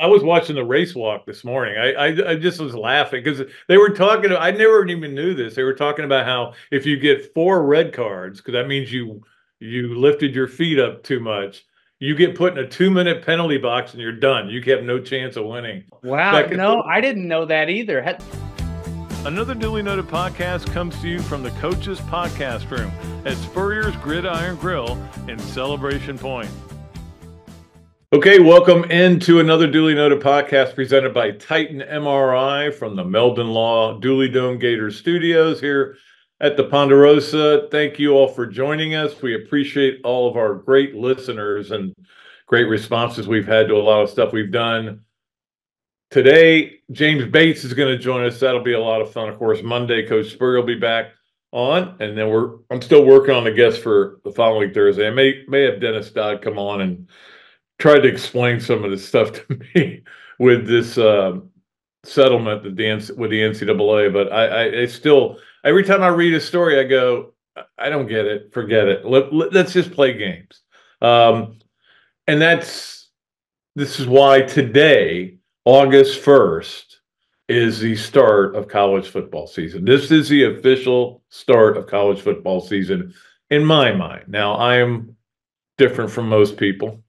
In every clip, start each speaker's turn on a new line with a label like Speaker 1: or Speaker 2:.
Speaker 1: I was watching the race walk this morning. I just was laughing because they were talking. I never even knew this. They were talking about how if you get 4 red cards, because that means you lifted your feet up too much, you get put in a 2-minute penalty box and you're done. You have no chance of winning.
Speaker 2: Wow, no, I didn't know that either.
Speaker 1: Another Dooley Noted podcast comes to you from the Coach's Podcast Room at Spurrier's Gridiron Grill in Celebration Point. Okay, welcome into another Dooley Noted podcast presented by Titan MRI from the Meldon Law Dooley Dome Gator Studios here at the Ponderosa. Thank you all for joining us. We appreciate all of our great listeners and great responses we've had to a lot of stuff we've done. Today, James Bates is going to join us. That'll be a lot of fun. Of course, Monday, Coach Spurrier will be back on, and then I'm still working on the guest for the following Thursday. I may have Dennis Dodd come on and try to explain some of this stuff to me with this settlement with the NCAA. But I still, every time I read a story, I go, I don't get it. Forget it. Let's just play games. And this is why today, August 1st, is the start of college football season. This is the official start of college football season in my mind. Now, I am different from most people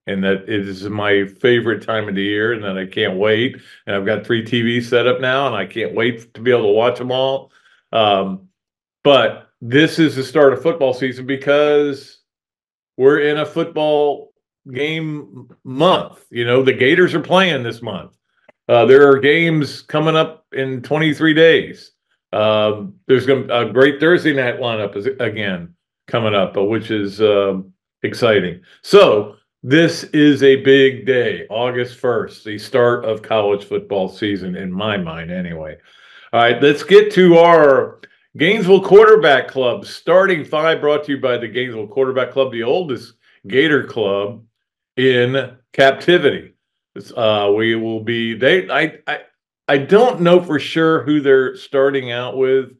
Speaker 1: in that it is my favorite time of the year and that I can't wait. And I've got 3 TVs set up now and I can't wait to be able to watch them all. But this is the start of football season because we're in a football game month. You know, the Gators are playing this month. There are games coming up in 23 days. There's a great Thursday night lineup again coming up, which is exciting. So this is a big day, August 1st, the start of college football season, in my mind anyway. All right, let's get to our Gainesville Quarterback Club starting 5, brought to you by the Gainesville Quarterback Club, the oldest Gator club in captivity. We will be I don't know for sure who they're starting out with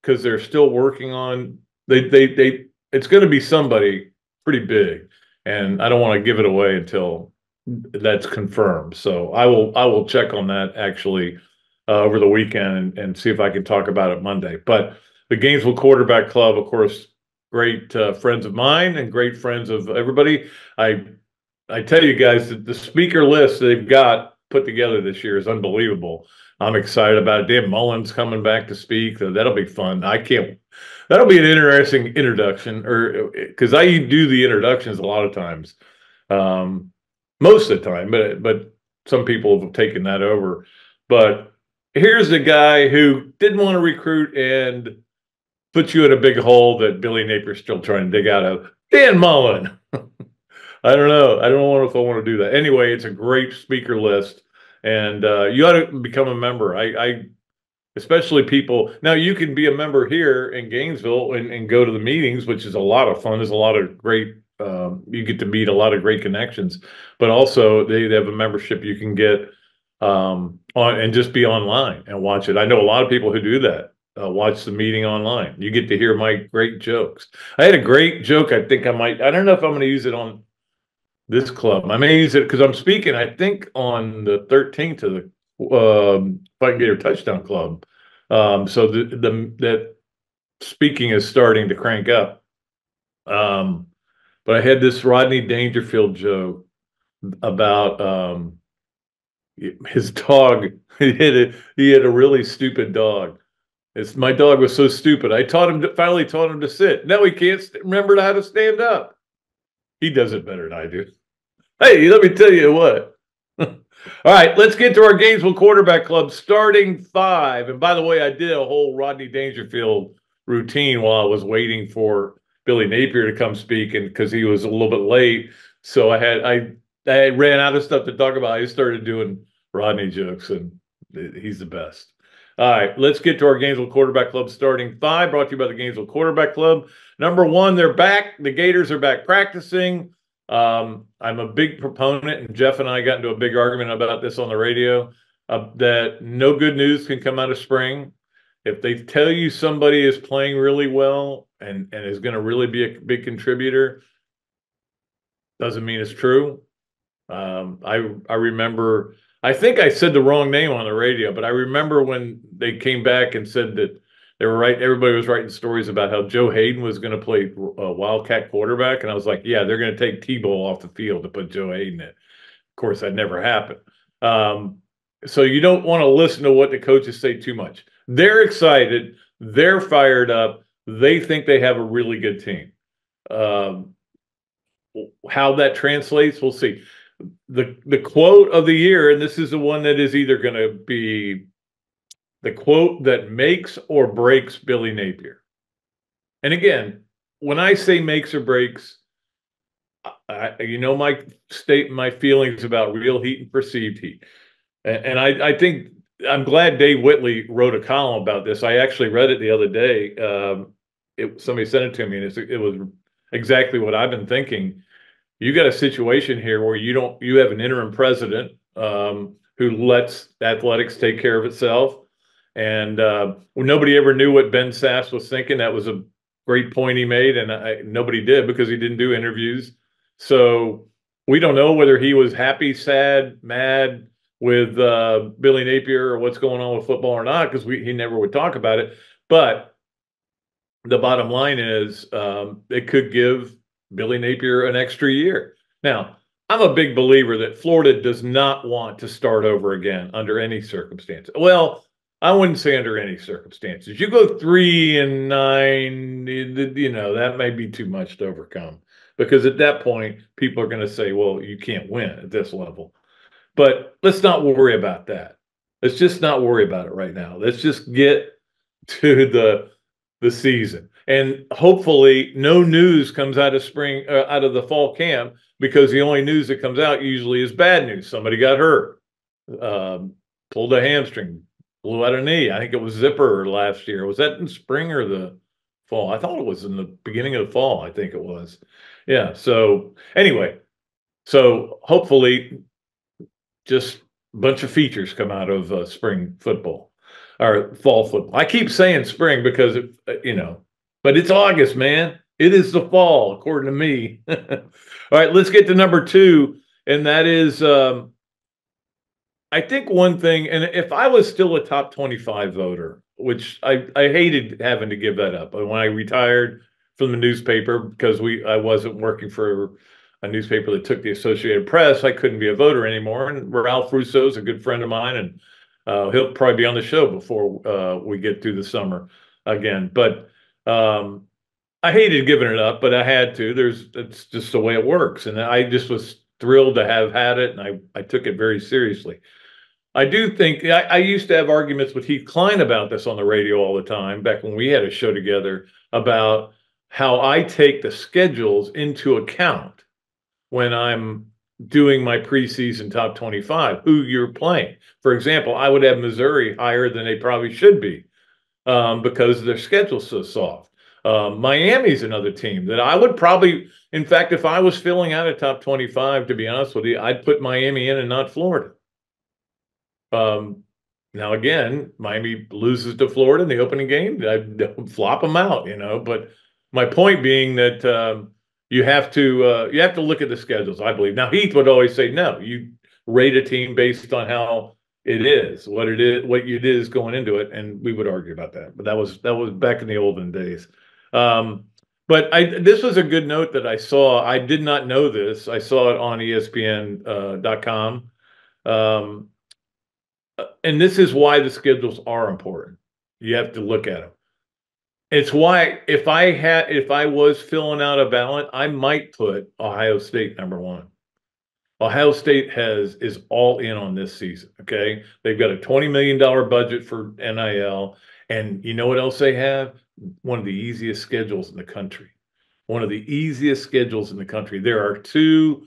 Speaker 1: because they're still working on it's going to be somebody pretty big, and I don't want to give it away until that's confirmed. So I will check on that actually over the weekend and see if I can talk about it Monday. But the Gainesville Quarterback Club, of course, great friends of mine and great friends of everybody. I tell you guys that the speaker list they've got put together this year is unbelievable. I'm excited about it. Dan Mullen's coming back to speak. So that'll be fun. That'll be an interesting introduction, or because I do the introductions a lot of times, most of the time, but some people have taken that over. But here's a guy who didn't want to recruit and put you in a big hole that Billy Napier's still trying to dig out of. Dan Mullen. I don't know. I don't know if I want to do that. Anyway, it's a great speaker list, and you ought to become a member. Especially people. Now, you can be a member here in Gainesville and go to the meetings, which is a lot of fun. There's a lot of great, you get to meet a lot of great connections, but also they have a membership you can get on and just be online and watch it. I know a lot of people who do that. Watch the meeting online. You get to hear my great jokes. I had a great joke. I don't know if I'm going to use it on this club. I may use it because I'm speaking, I think, on the 13th to the Fighting Gator Touchdown Club. So that speaking is starting to crank up. But I had this Rodney Dangerfield joke about his dog. He had a really stupid dog. My dog was so stupid. I finally taught him to sit. Now he can't remember how to stand up. He does it better than I do. Hey, let me tell you what. All right, let's get to our Gainesville Quarterback Club starting 5. And by the way, I did a whole Rodney Dangerfield routine while I was waiting for Billy Napier to come speak, and because he was a little bit late, so I ran out of stuff to talk about. I started doing Rodney jokes, and he's the best. All right, let's get to our Gainesville Quarterback Club starting 5, brought to you by the Gainesville Quarterback Club. Number 1, they're back. The Gators are back practicing. I'm a big proponent, and Jeff and I got into a big argument about this on the radio, that no good news can come out of spring. If they tell you somebody is playing really well and is going to really be a big contributor, doesn't mean it's true. I remember, I think I said the wrong name on the radio, but I remember when they came back and said that they were right. Everybody was writing stories about how Joe Hayden was going to play Wildcat quarterback, and I was like, yeah, they're going to take Tebow off the field to put Joe Hayden in. Of course, that never happened. So you don't want to listen to what the coaches say too much. They're excited. They're fired up. They think they have a really good team. How that translates, we'll see. The quote of the year, and this is the one that is either going to be the quote that makes or breaks Billy Napier. And again, when I say makes or breaks, my feelings about real heat and perceived heat. And I think I'm glad Dave Whitley wrote a column about this. I actually read it the other day. Somebody sent it to me, and it was exactly what I've been thinking. You got a situation here where you have an interim president who lets athletics take care of itself. And nobody ever knew what Ben Sass was thinking. That was a great point he made, and nobody did because he didn't do interviews. So we don't know whether he was happy, sad, mad with Billy Napier or what's going on with football or not, because he never would talk about it. But the bottom line is it could give Billy Napier an extra year. Now, I'm a big believer that Florida does not want to start over again under any circumstance. Well, I wouldn't say under any circumstances. You go 3-9, that may be too much to overcome, because at that point, people are going to say, well, you can't win at this level. But let's not worry about that. Let's just not worry about it right now. Let's just get to the season. And hopefully no news comes out of the fall camp, because the only news that comes out usually is bad news. Somebody got hurt, pulled a hamstring, blew out a knee. I think it was Zipper last year. Was that in spring or the fall? I thought it was in the beginning of the fall. I think it was. Yeah. So anyway, hopefully just a bunch of features come out of spring football or fall football. I keep saying spring because, but it's August, man. It is the fall, according to me. All right, let's get to number 2. And that is, I think one thing, and if I was still a top 25 voter, which I hated having to give that up. But when I retired from the newspaper, because I wasn't working for a newspaper that took the Associated Press, I couldn't be a voter anymore. And Ralph Russo is a good friend of mine, and he'll probably be on the show before we get through the summer again. But I hated giving it up, but I had to. It's just the way it works. And I just was thrilled to have had it, and I took it very seriously. I do think I used to have arguments with Heath Klein about this on the radio all the time, back when we had a show together, about how I take the schedules into account when I'm doing my preseason top 25, who you're playing. For example, I would have Missouri higher than they probably should be because their schedule's so soft. Miami's another team that I would probably, in fact, if I was filling out a top 25, to be honest with you, I'd put Miami in and not Florida. Now, again, Miami loses to Florida in the opening game, I'd flop them out, but my point being that you have to look at the schedules, I believe. Now, Heath would always say, no, you rate a team based on how it is, what it is going into it, and we would argue about that. But that was back in the olden days. But this was a good note that I saw. I did not know this. I saw it on ESPN.com. And this is why the schedules are important. You have to look at them. It's why if I was filling out a ballot, I might put Ohio State number 1. Ohio State is all in on this season. Okay, they've got a $20 million budget for NIL, and you know what else they have? One of the easiest schedules in the country. One of the easiest schedules in the country. There are 2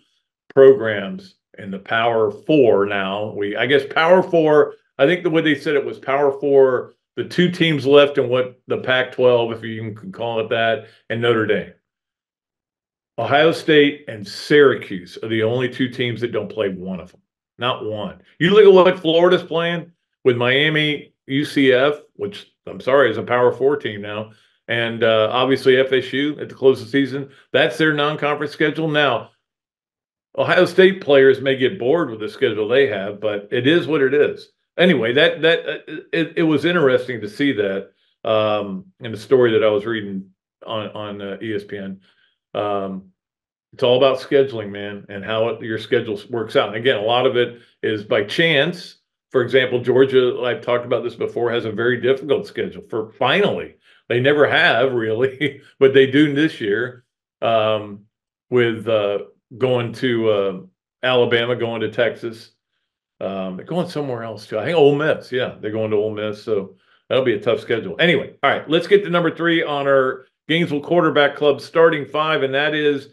Speaker 1: programs in the Power 4 now. I guess Power 4. I think the way they said it was Power 4. The 2 teams left in what the Pac-12, if you even can call it that, and Notre Dame. Ohio State and Syracuse are the only 2 teams that don't play one of them. Not one. You look at what Florida's playing with Miami, UCF, which I'm sorry is a Power 4 team now, and obviously FSU at the close of the season. That's their non-conference schedule. Now, Ohio State players may get bored with the schedule they have, but it is what it is. Anyway, it was interesting to see that in the story that I was reading on ESPN. It's all about scheduling, man, and how your schedule works out. And again, a lot of it is by chance. For example, Georgia, I've talked about this before, has a very difficult schedule for finally. They never have really, but they do this year with going to Alabama, going to Texas. They're going somewhere else too. I think Ole Miss. Yeah, they're going to Ole Miss. So that'll be a tough schedule. Anyway, all right, let's get to number 3 on our Gainesville Quarterback Club starting 5, and that is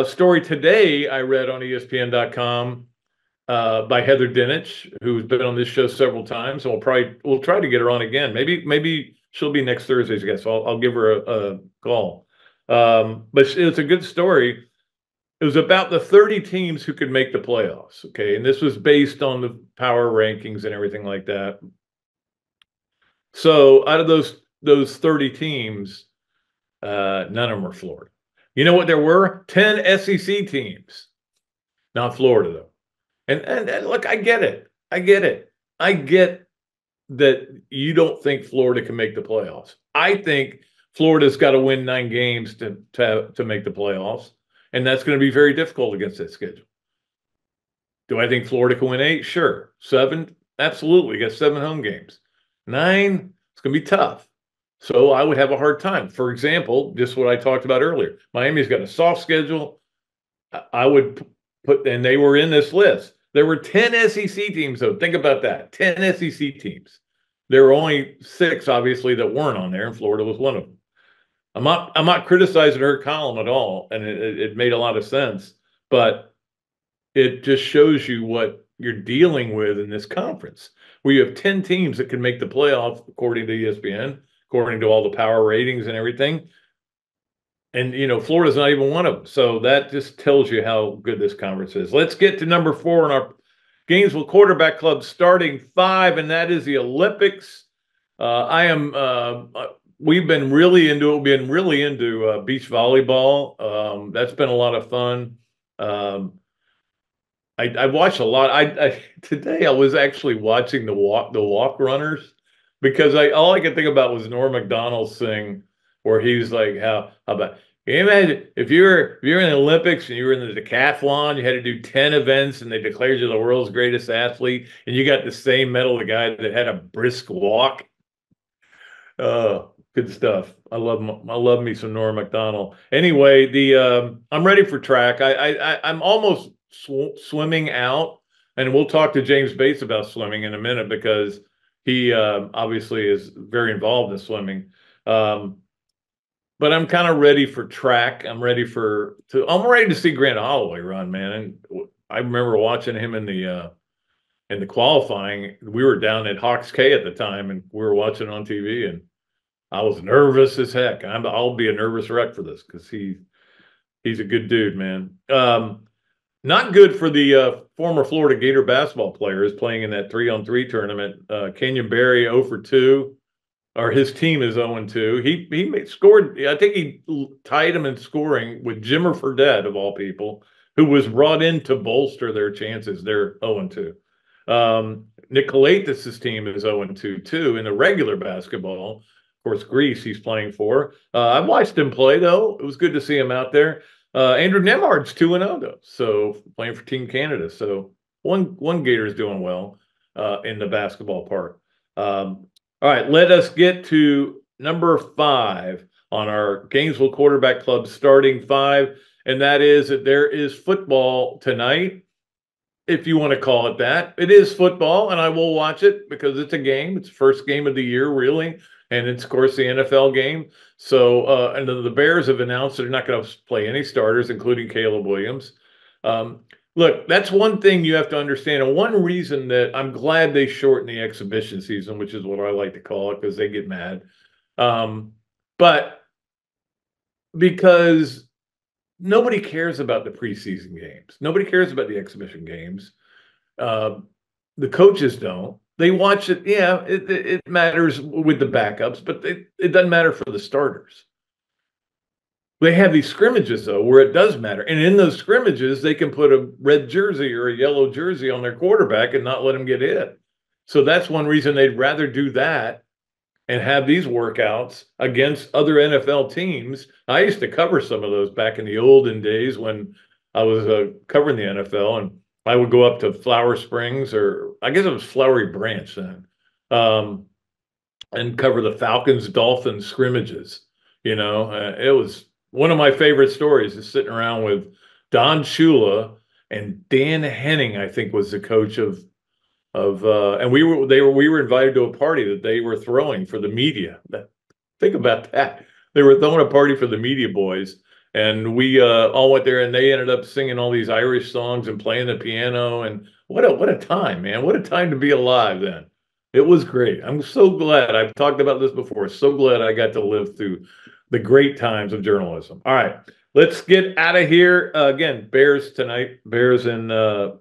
Speaker 1: story today I read on ESPN.com by Heather Dinich, who's been on this show several times, and we'll try to get her on again. Maybe she'll be next Thursday's guest. So I'll give her a call. But it's a good story. It was about the 30 teams who could make the playoffs. Okay, and this was based on the power rankings and everything like that. So out of those 30 teams, none of them were Florida. You know what there were? 10 SEC teams. Not Florida, though. And look, I get it. I get that you don't think Florida can make the playoffs. I think Florida's got to win 9 games to make the playoffs, and that's going to be very difficult against that schedule. Do I think Florida can win 8? Sure. 7? Absolutely. You got 7 home games. 9? It's going to be tough. So I would have a hard time. For example, just what I talked about earlier. Miami's got a soft schedule. I would put, and they were in this list. There were 10 SEC teams, though. Think about that. 10 SEC teams. There were only 6, obviously, that weren't on there, and Florida was one of them. I'm not criticizing her column at all, and it made a lot of sense, but it just shows you what you're dealing with in this conference, where you have 10 teams that can make the playoff, according to ESPN, according to all the power ratings and everything. And, Florida's not even one of them. So that just tells you how good this conference is. Let's get to number 4 in our Gainesville Quarterback Club starting 5, and that is the Olympics. We've been really into it. We've been really into beach volleyball. That's been a lot of fun. I watched a lot. Today I was actually watching the walk runners, because all I could think about was Norm Macdonald's thing where he's like, how about, can you imagine if you're in the Olympics and you were in the decathlon, you had to do 10 events and they declared you the world's greatest athlete, and you got the same medal the guy that had a brisk walk. Good stuff. I love me some Norm Macdonald. Anyway, I'm ready for track. I'm almost swimming out, and we'll talk to James Bates about swimming in a minute, because he obviously is very involved in swimming. But I'm kind of ready for track. I'm ready to see Grant Holloway run, man. And I remember watching him in the qualifying. We were down at Hawks K at the time, and we were watching on TV, and I was nervous as heck. I'll be a nervous wreck for this, because he's a good dude, man. Not good for the former Florida Gator basketball players playing in that 3-on-3 tournament. Kenyon Berry 0 for 2. Or his team is 0-2. He scored. I think he tied him in scoring with Jimmer Fredette, of all people, who was brought in to bolster their chances. They're 0-2. Nick Kalatis' team is 0-2 too in the regular basketball. Of course, Greece he's playing for. I watched him play, though. It was good to see him out there. Andrew Nemhard's 2-0 though, so playing for Team Canada. So one Gator's doing well in the basketball part. All right, let us get to number 5 on our Gainesville Quarterback Club starting 5, and that is that there is football tonight, if you want to call it that. It is football, and I will watch it because it's a game. It's the first game of the year, really, and it's, of course, the NFL game. So, and the Bears have announced they're not going to play any starters, including Caleb Williams. Look, that's one thing you have to understand, and one reason that I'm glad they shortened the exhibition season, which is what I like to call it, because they get mad. But because nobody cares about the preseason games. Nobody cares about the exhibition games. The coaches don't. They watch it. Yeah, it matters with the backups, but it doesn't matter for the starters. They have these scrimmages, though, where it does matter. And in those scrimmages, they can put a red jersey or a yellow jersey on their quarterback and not let him get hit. So that's one reason they'd rather do that and have these workouts against other NFL teams. I used to cover some of those back in the olden days when I was covering the NFL, and I would go up to Flower Springs, or I guess it was Flowery Branch then, and cover the Falcons-Dolphins scrimmages. It was one of my favorite stories is sitting around with Don Shula and Dan Henning, I think was the coach and we were invited to a party that they were throwing for the media. Think about that. They were throwing a party for the media boys, and we all went there, and they ended up singing all these Irish songs and playing the piano. And what a time, man. What a time to be alive then. It was great. I'm so glad. I've talked about this before. So glad I got to live through the great times of journalism. All right, let's get out of here. Again, Bears tonight. Bears and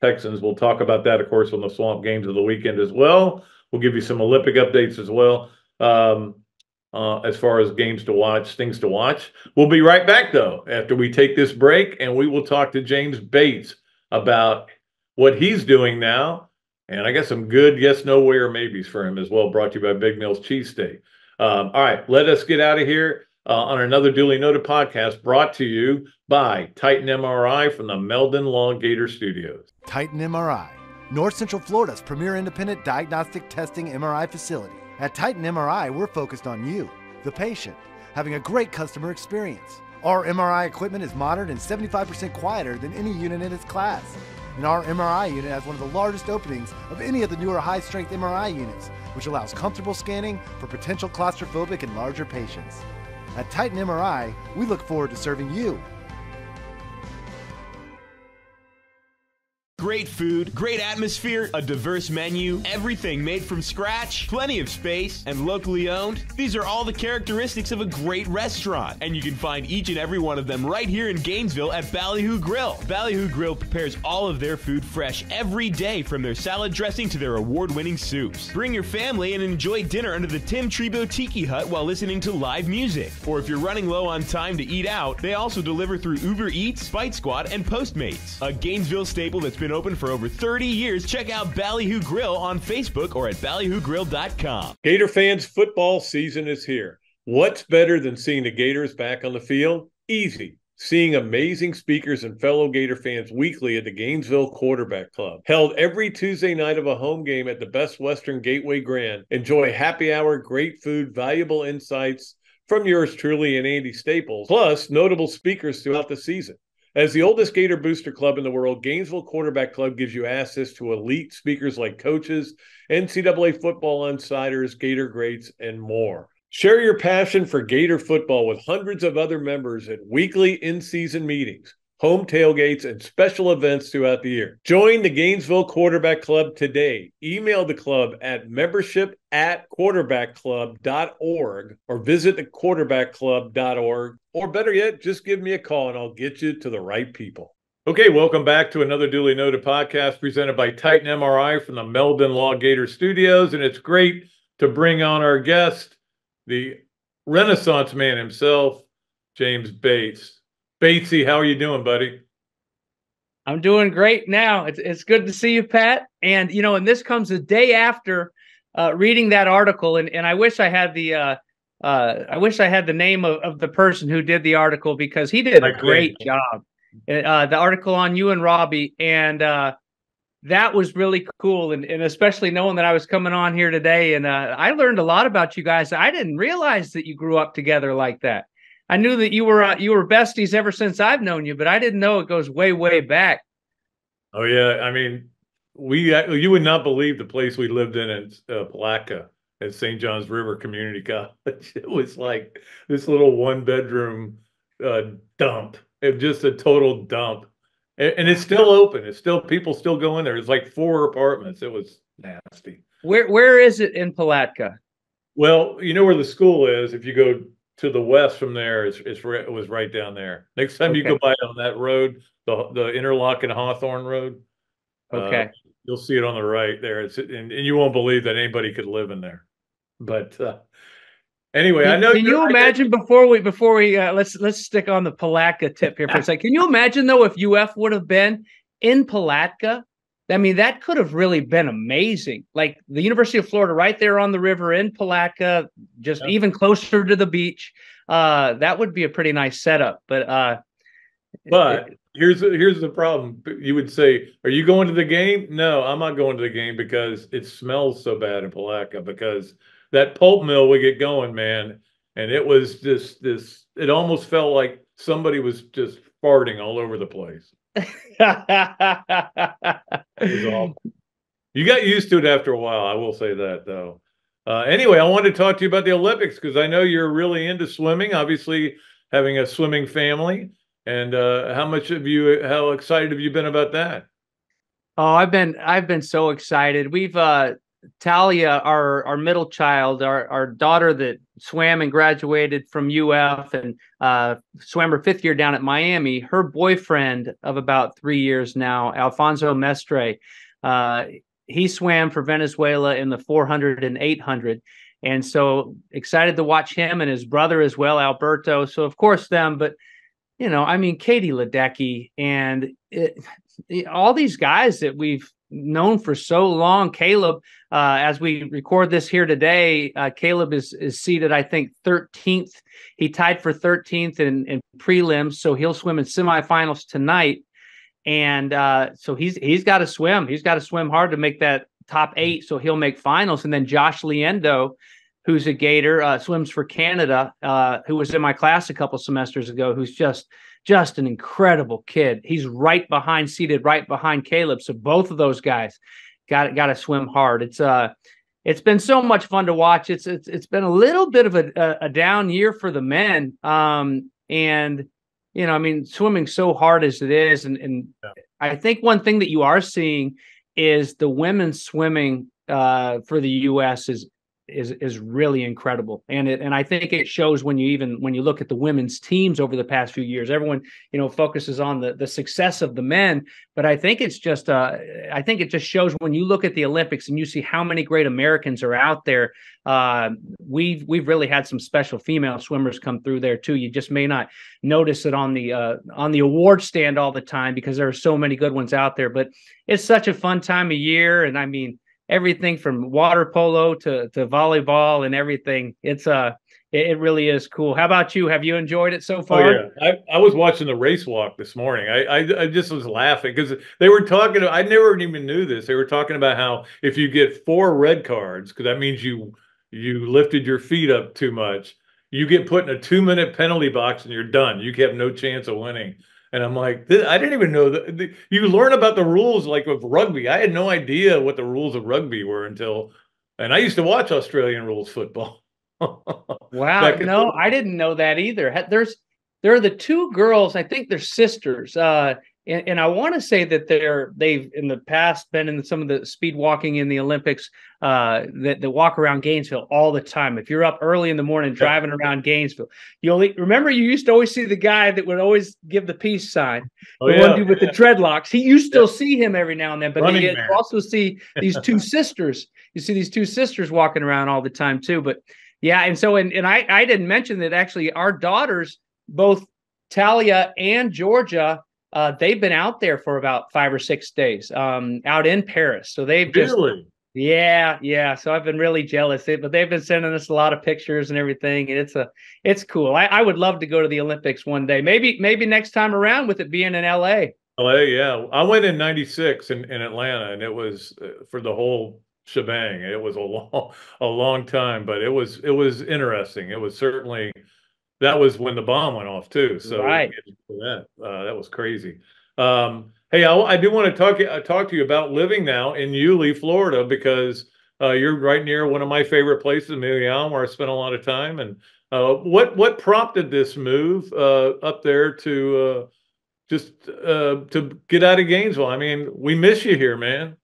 Speaker 1: Texans. We'll talk about that, of course, on the Swamp Games of the weekend as well. We'll give you some Olympic updates as well, as far as games to watch, things to watch. We'll be right back, though, after we take this break, and we will talk to James Bates about what he's doing now. And I got some good yes, no, way, or maybes for him as well, brought to you by Big Mills Cheesesteak. All right, let us get out of here on another duly noted podcast brought to you by Titan MRI from the Meldon Law Gator Studios.
Speaker 3: Titan MRI, North Central Florida's premier independent diagnostic testing MRI facility. At Titan MRI, we're focused on you, the patient, having a great customer experience. Our MRI equipment is modern and 75% quieter than any unit in its class. And our MRI unit has one of the largest openings of any of the newer high-strength MRI units, which allows comfortable scanning for potential claustrophobic and larger patients. At Titan MRI, we look forward to serving you.
Speaker 4: Great food, great atmosphere, a diverse menu, everything made from scratch, plenty of space, and locally owned. These are all the characteristics of a great restaurant, and you can find each and every one of them right here in Gainesville at Ballyhoo Grill. Ballyhoo Grill prepares all of their food fresh every day, from their salad dressing to their award-winning soups. Bring your family and enjoy dinner under the Tim Trebo Tiki Hut while listening to live music. Or if you're running low on time to eat out, they also deliver through Uber Eats, Bite Squad, and Postmates. A Gainesville staple that's been open for over 30 years. Check out Ballyhoo Grill on Facebook or at ballyhoogrill.com.
Speaker 1: Gator fans, football season is here. What's better than seeing the Gators back on the field? Easy. Seeing amazing speakers and fellow Gator fans weekly at the Gainesville Quarterback Club. Held every Tuesday night of a home game at the Best Western Gateway Grand. Enjoy happy hour, great food, valuable insights from yours truly and Andy Staples, plus notable speakers throughout the season. As the oldest Gator booster club in the world, Gainesville Quarterback Club gives you access to elite speakers like coaches, NCAA football insiders, Gator greats, and more. Share your passion for Gator football with hundreds of other members at weekly in-season meetings, home tailgates, and special events throughout the year. Join the Gainesville Quarterback Club today. Email the club at membership@quarterbackclub.org or visit thequarterbackclub.org. Or better yet, just give me a call and I'll get you to the right people. Okay, welcome back to another duly noted podcast presented by Titan MRI from the Meldon Law Gator Studios. And it's great to bring on our guest, the Renaissance man himself, James Bates. Batesy, how are you doing, buddy?
Speaker 2: I'm doing great now. It's good to see you, Pat. And, and this comes the day after reading that article. And I wish I had the name of the person who did the article, because he did a great job. The article on you and Robbie, and that was really cool. And especially knowing that I was coming on here today, and I learned a lot about you guys. I didn't realize that you grew up together like that. I knew that you were besties ever since I've known you, but I didn't know it goes way, way back.
Speaker 1: Oh yeah, I mean, you would not believe the place we lived in Palatka at St. John's River Community College. It was like this little one-bedroom dump. It was just a total dump, and it's still open. It's still people still go in there. It's like 4 apartments. It was nasty.
Speaker 2: Where is it in Palatka?
Speaker 1: Well, you know where the school is. If you go to the west from there, it was right down there. Next time you go by on that road, the Interlochen Hawthorne Road, you'll see it on the right there. And you won't believe that anybody could live in there. But Anyway, I know.
Speaker 2: Can you imagine before we let's stick on the Palatka tip here for a second. Can you imagine though if UF would have been in Palatka? I mean, that could have really been amazing. Like the University of Florida, right there on the river in Palatka, just even closer to the beach. That would be a pretty nice setup. But
Speaker 1: here's the problem. You would say, "Are you going to the game?" No, I'm not going to the game because it smells so bad in Palatka. Because that pulp mill would get going, man, and it was just this. It almost felt like somebody was just farting all over the place. It was awful. You got used to it after a while. I will say that, though. Anyway, I wanted to talk to you about the Olympics because I know you're really into swimming. Obviously, having a swimming family, and how excited have you been about that?
Speaker 2: Oh, I've been so excited. We've Talia, our middle child, our daughter that swam and graduated from UF and swam her 5th year down at Miami. Her boyfriend of about 3 years now, Alfonso Mestre, he swam for Venezuela in the 400 and 800. And so excited to watch him and his brother as well, Alberto. So of course them, but I mean, Katie Ledecky and all these guys that we've known for so long. Caleb, as we record this here today, Caleb is seated, I think, 13th. He tied for 13th in prelims, so he'll swim in semifinals tonight. And so he's got to swim. He's got to swim hard to make that top 8, so he'll make finals. And then Josh Liendo, who's a Gator, swims for Canada, who was in my class a couple semesters ago, who's just an incredible kid. He's seated right behind Caleb. So both of those guys got to swim hard. It's been so much fun to watch. It's been a little bit of a down year for the men. And I mean, swimming so hard as it is, and I think one thing that you are seeing is the women's swimming for the U.S. is really incredible, and I think it shows when you look at the women's teams over the past few years. Everyone focuses on the success of the men, but I think it just shows when you look at the Olympics and you see how many great Americans are out there. We've really had some special female swimmers come through there too. You just may not notice it on the award stand all the time because there are so many good ones out there. But it's such a fun time of year, and I mean, everything from water polo to volleyball and everything. It really is cool. How about you? Have you enjoyed it so far?
Speaker 1: Oh, yeah. I was watching the race walk this morning. I just was laughing because they were talking. I never even knew this. They were talking about how if you get 4 red cards, because that means you lifted your feet up too much, you get put in a 2-minute penalty box and you're done. You have no chance of winning. And I'm like, I didn't even know that. You learn about the rules like of rugby. I had no idea what the rules of rugby were and I used to watch Australian rules football.
Speaker 2: Wow. No, I didn't know that either. There are the 2 girls, I think they're sisters. And I want to say that they've in the past been in some of the speed walking in the Olympics that walk around Gainesville all the time. If you're up early in the morning driving around Gainesville, you used to always see the guy that would always give the peace sign. One dude with the dreadlocks. You still see him every now and then, but you also see these 2 sisters. You see these 2 sisters walking around all the time too. But yeah, and so and I didn't mention that actually our daughters, both Talia and Georgia, they've been out there for about 5 or 6 days, out in Paris. So they've
Speaker 1: really,
Speaker 2: yeah. So I've been really jealous, but they've been sending us a lot of pictures and everything, and it's cool. I would love to go to the Olympics one day. Maybe next time around with it being in LA.
Speaker 1: LA, yeah. I went in '96 in Atlanta, and it was for the whole shebang. It was a long time, but it was interesting. It was certainly. That was when the bomb went off too. So
Speaker 2: right.
Speaker 1: that was crazy. Hey, I do want to talk to you about living now in Yulee, Florida, because you're right near one of my favorite places, Mayham, where I spent a lot of time. And what prompted this move up there to get out of Gainesville? I mean, we miss you here, man.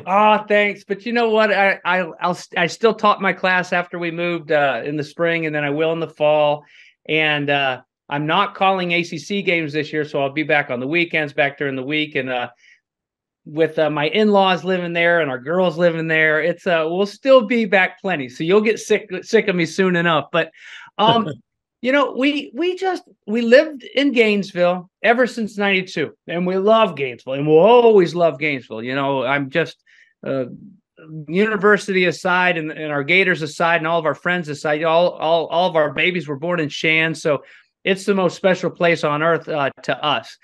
Speaker 2: Oh, thanks. But you know what? I still taught my class after we moved in the spring, and then I will in the fall. And I'm not calling ACC games this year, so I'll be back on the weekends, back during the week. And with my in-laws living there and our girls living there, it's we'll still be back plenty. So you'll get sick of me soon enough. But you know, we lived in Gainesville ever since '92, and we love Gainesville, and we'll always love Gainesville. You know, I'm just university aside, and our Gators aside, and all of our friends aside, all of our babies were born in Shands, so it's the most special place on earth to us.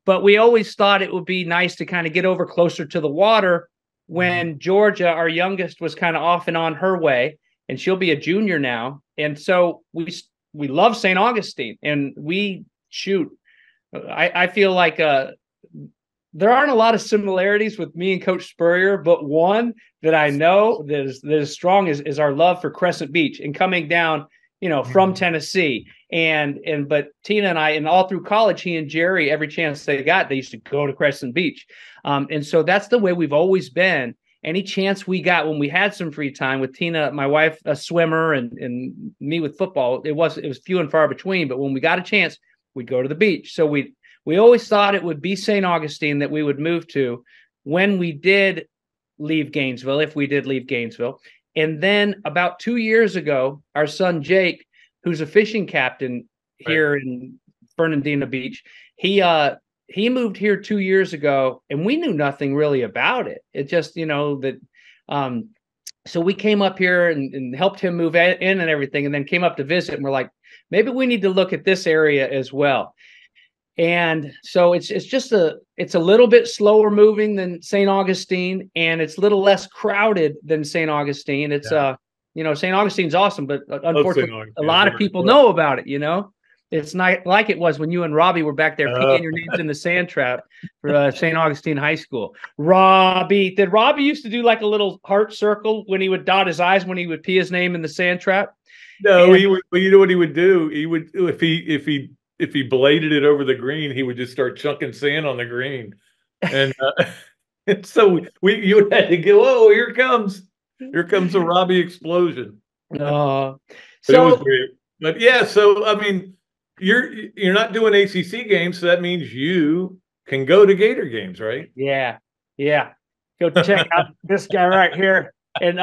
Speaker 2: But we always thought it would be nice to kind of get over closer to the water when Georgia, our youngest, was kind of off and on her way, and she'll be a junior now. And so we love St. Augustine, and I feel like there aren't a lot of similarities with me and Coach Spurrier, but one that I know that is strong is our love for Crescent Beach and coming down, you know, from Tennessee. But Tina and I, and all through college, he and Jerry, every chance they got, they used to go to Crescent Beach. And so that's the way we've always been. Any chance we got when we had some free time with Tina, my wife, a swimmer, and me with football, it was few and far between. But when we got a chance, we'd go to the beach. So we always thought it would be St. Augustine that we would move to when we did leave Gainesville, if we did leave Gainesville. And then about 2 years ago, our son Jake, who's a fishing captain here in Fernandina Beach, he moved here 2 years ago, and we knew nothing really about it. It just, you know, that so we came up here and helped him move in and everything, and then came up to visit, and we're like, maybe we need to look at this area as well. And so it's a little bit slower moving than St. Augustine, and it's a little less crowded than St. Augustine. It's you know, St. Augustine's awesome, but unfortunately a lot of people know about it, you know. It's not like it was when you and Robbie were back there peeing your names in the sand trap for St. Augustine High School. Did Robbie used to do like a little heart circle when he would dot his I's when he would pee his name in the sand trap?
Speaker 1: No, he would. Well, you know what he would do? He would, if he bladed it over the green, he would just start chunking sand on the green, and so you had to go. Oh, here comes a Robbie explosion.
Speaker 2: So
Speaker 1: it was great. But yeah, so I mean, you're not doing ACC games, so that means you can go to Gator games, right?
Speaker 2: Yeah. Go check out this guy right here. And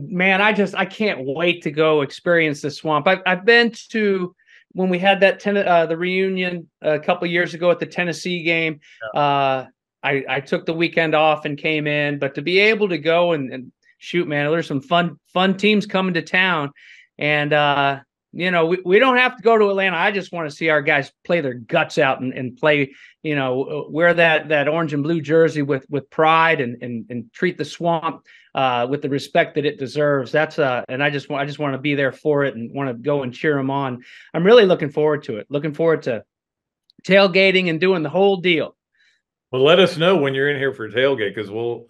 Speaker 2: man, I can't wait to go experience the swamp. I've been to when we had that the reunion a couple of years ago at the Tennessee game. I took the weekend off and came in, but to be able to go and shoot, man, there's some fun teams coming to town, and you know, we don't have to go to Atlanta. I just want to see our guys play their guts out and play, you know, wear that orange and blue jersey with pride and treat the swamp with the respect that it deserves. That's and I just want to be there for it and want to go and cheer them on. I'm really looking forward to it. Looking forward to tailgating and doing the whole deal.
Speaker 1: Well, let us know when you're in here for tailgate, because we'll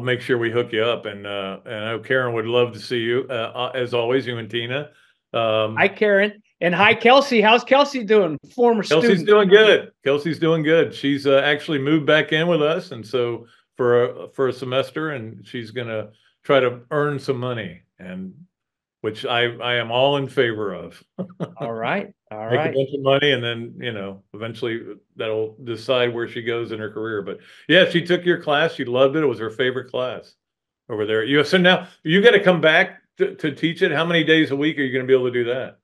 Speaker 1: make sure we hook you up. And I know Karen would love to see you as always, you and Tina.
Speaker 2: Hi, Karen, and hi, Kelsey. How's Kelsey doing?
Speaker 1: Kelsey's doing good. Kelsey's doing good. She's actually moved back in with us, and so for a semester, and she's gonna try to earn some money, and which I am all in favor of.
Speaker 2: All right.
Speaker 1: Make a bunch of money, and then, you know, eventually that'll decide where she goes in her career. But yeah, she took your class. She loved it. It was her favorite class over there at US. So now you got to come back to teach it. How many days a week are you going to be able to do that?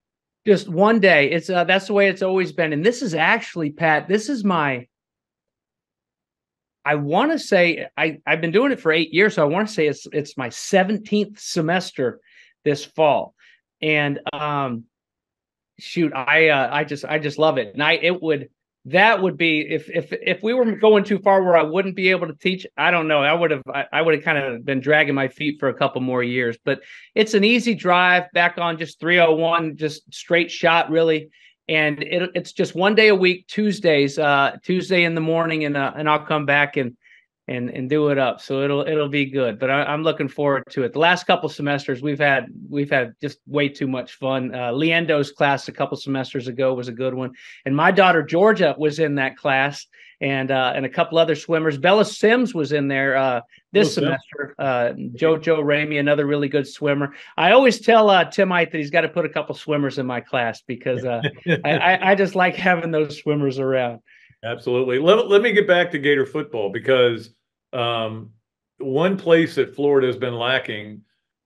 Speaker 2: Just one day. It's that's the way it's always been. And this is actually, Pat, this is I want to say I've been doing it for 8 years. So I want to say it's my 17th semester this fall. And shoot, I just love it. And that would be if we were going too far where I wouldn't be able to teach, I don't know. I would have kind of been dragging my feet for a couple more years, but it's an easy drive back on just 301, just straight shot really. And it's just one day a week, Tuesday in the morning. And I'll come back and do it up. So it'll be good, but I'm looking forward to it. The last couple semesters we've had just way too much fun. Leonardo's class a couple semesters ago was a good one. And my daughter, Georgia, was in that class, and a couple other swimmers. Bella Sims was in there this semester. Jojo Ramey, another really good swimmer. I always tell Timite that he's got to put a couple swimmers in my class because I just like having those swimmers around.
Speaker 1: Absolutely. Let me get back to Gator football because one place that Florida has been lacking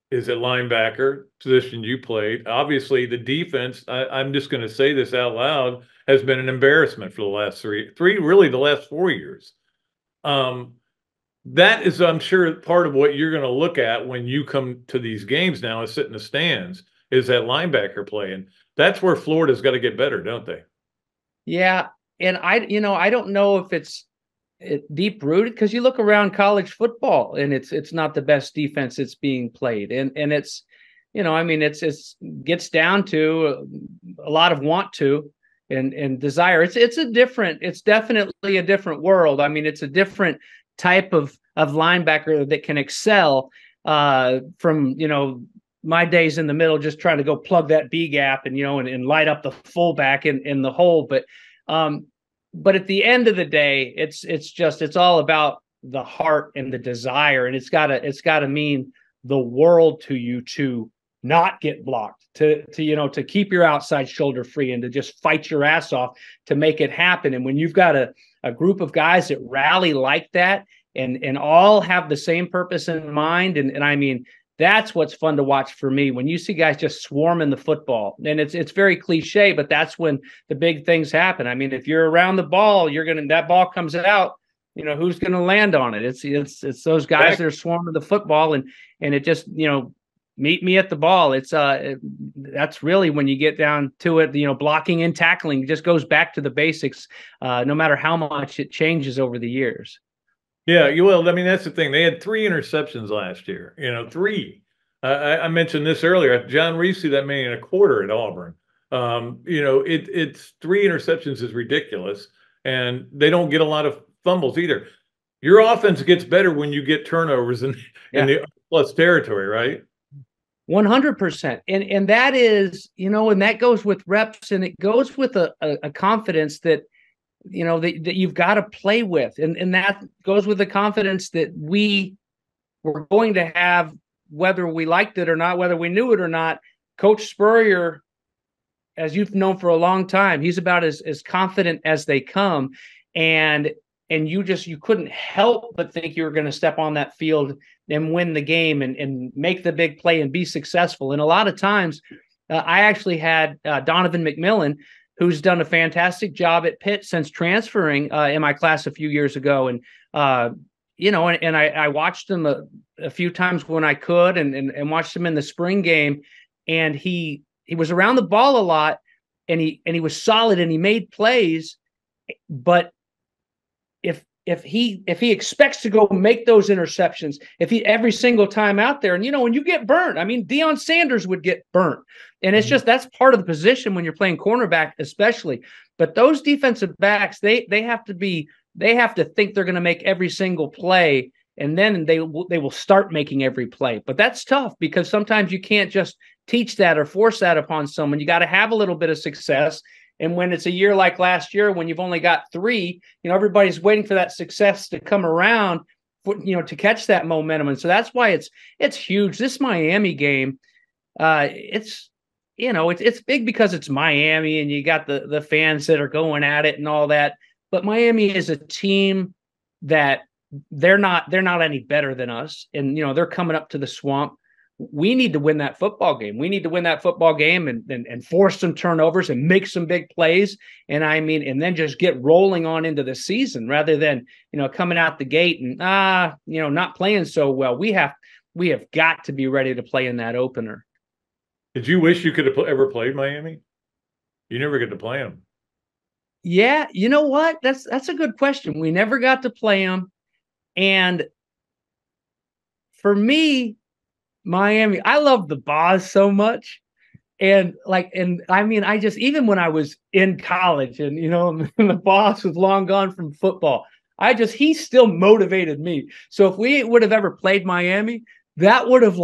Speaker 1: is at linebacker, position you played. Obviously, the defense, I'm just going to say this out loud, has been an embarrassment for the last really the last 4 years. That is, I'm sure, part of what you're going to look at when you come to these games now and sit in the stands is that linebacker play. And that's where Florida's got to get better, don't they?
Speaker 2: Yeah. And I don't know if it's deep rooted because you look around college football and it's not the best defense that's being played. And it's, it's gets down to a lot of want to and desire. It's definitely a different world. I mean, it's a different type of linebacker that can excel from, my days in the middle, just trying to go plug that B gap and light up the fullback in the hole. But at the end of the day, it's all about the heart and the desire. And it's gotta mean the world to you to not get blocked, to keep your outside shoulder free and to just fight your ass off to make it happen. And when you've got a group of guys that rally like that and all have the same purpose in mind, and I mean, that's what's fun to watch for me when you see guys just swarming the football. And it's very cliche, but that's when the big things happen. I mean, if you're around the ball, that ball comes out, who's going to land on it? It's those guys that are swarming the football and it just, meet me at the ball. That's really when you get down to it, blocking and tackling just goes back to the basics, no matter how much it changes over the years.
Speaker 1: Yeah, well, I mean, that's the thing. They had 3 interceptions last year, 3. I mentioned this earlier. John Reese threw that many in a quarter at Auburn. It's 3 interceptions is ridiculous, and they don't get a lot of fumbles either. Your offense gets better when you get turnovers in the plus territory, right?
Speaker 2: 100%. And that is, and that goes with reps and it goes with a confidence that, that you've got to play with. And that goes with the confidence that we were going to have, whether we liked it or not, whether we knew it or not. Coach Spurrier, as you've known for a long time, he's about as confident as they come. And you couldn't help but think you were going to step on that field and win the game and make the big play and be successful. And a lot of times I actually had Donovan McMillan, who's done a fantastic job at Pitt since transferring in my class a few years ago. And, I watched him a few times when I could and watched him in the spring game. And he was around the ball a lot and he was solid and he made plays. But if he expects to go make those interceptions, every single time out there, and when you get burnt, I mean, Deion Sanders would get burnt, and it's just that's part of the position when you're playing cornerback, especially. But those defensive backs, they have to think they're going to make every single play, and then they will start making every play. But that's tough because sometimes you can't just teach that or force that upon someone. You got to have a little bit of success. And when it's a year like last year, when you've only got 3, everybody's waiting for that success to come around, to catch that momentum. And so that's why it's huge. This Miami game, it's big because it's Miami and you got the fans that are going at it and all that. But Miami is a team that they're not any better than us. And, they're coming up to the Swamp. We need to win that football game. We need to win that football game and force some turnovers and make some big plays. And then just get rolling on into the season rather than, coming out the gate and, not playing so well. We have got to be ready to play in that opener.
Speaker 1: Did you wish you could have ever played Miami? You never get to play them.
Speaker 2: Yeah. You know what? That's a good question. We never got to play them. And for me, Miami, I love the Boss so much. And I just, even when I was in college and, the Boss was long gone from football, he still motivated me. So if we would have ever played Miami, I would have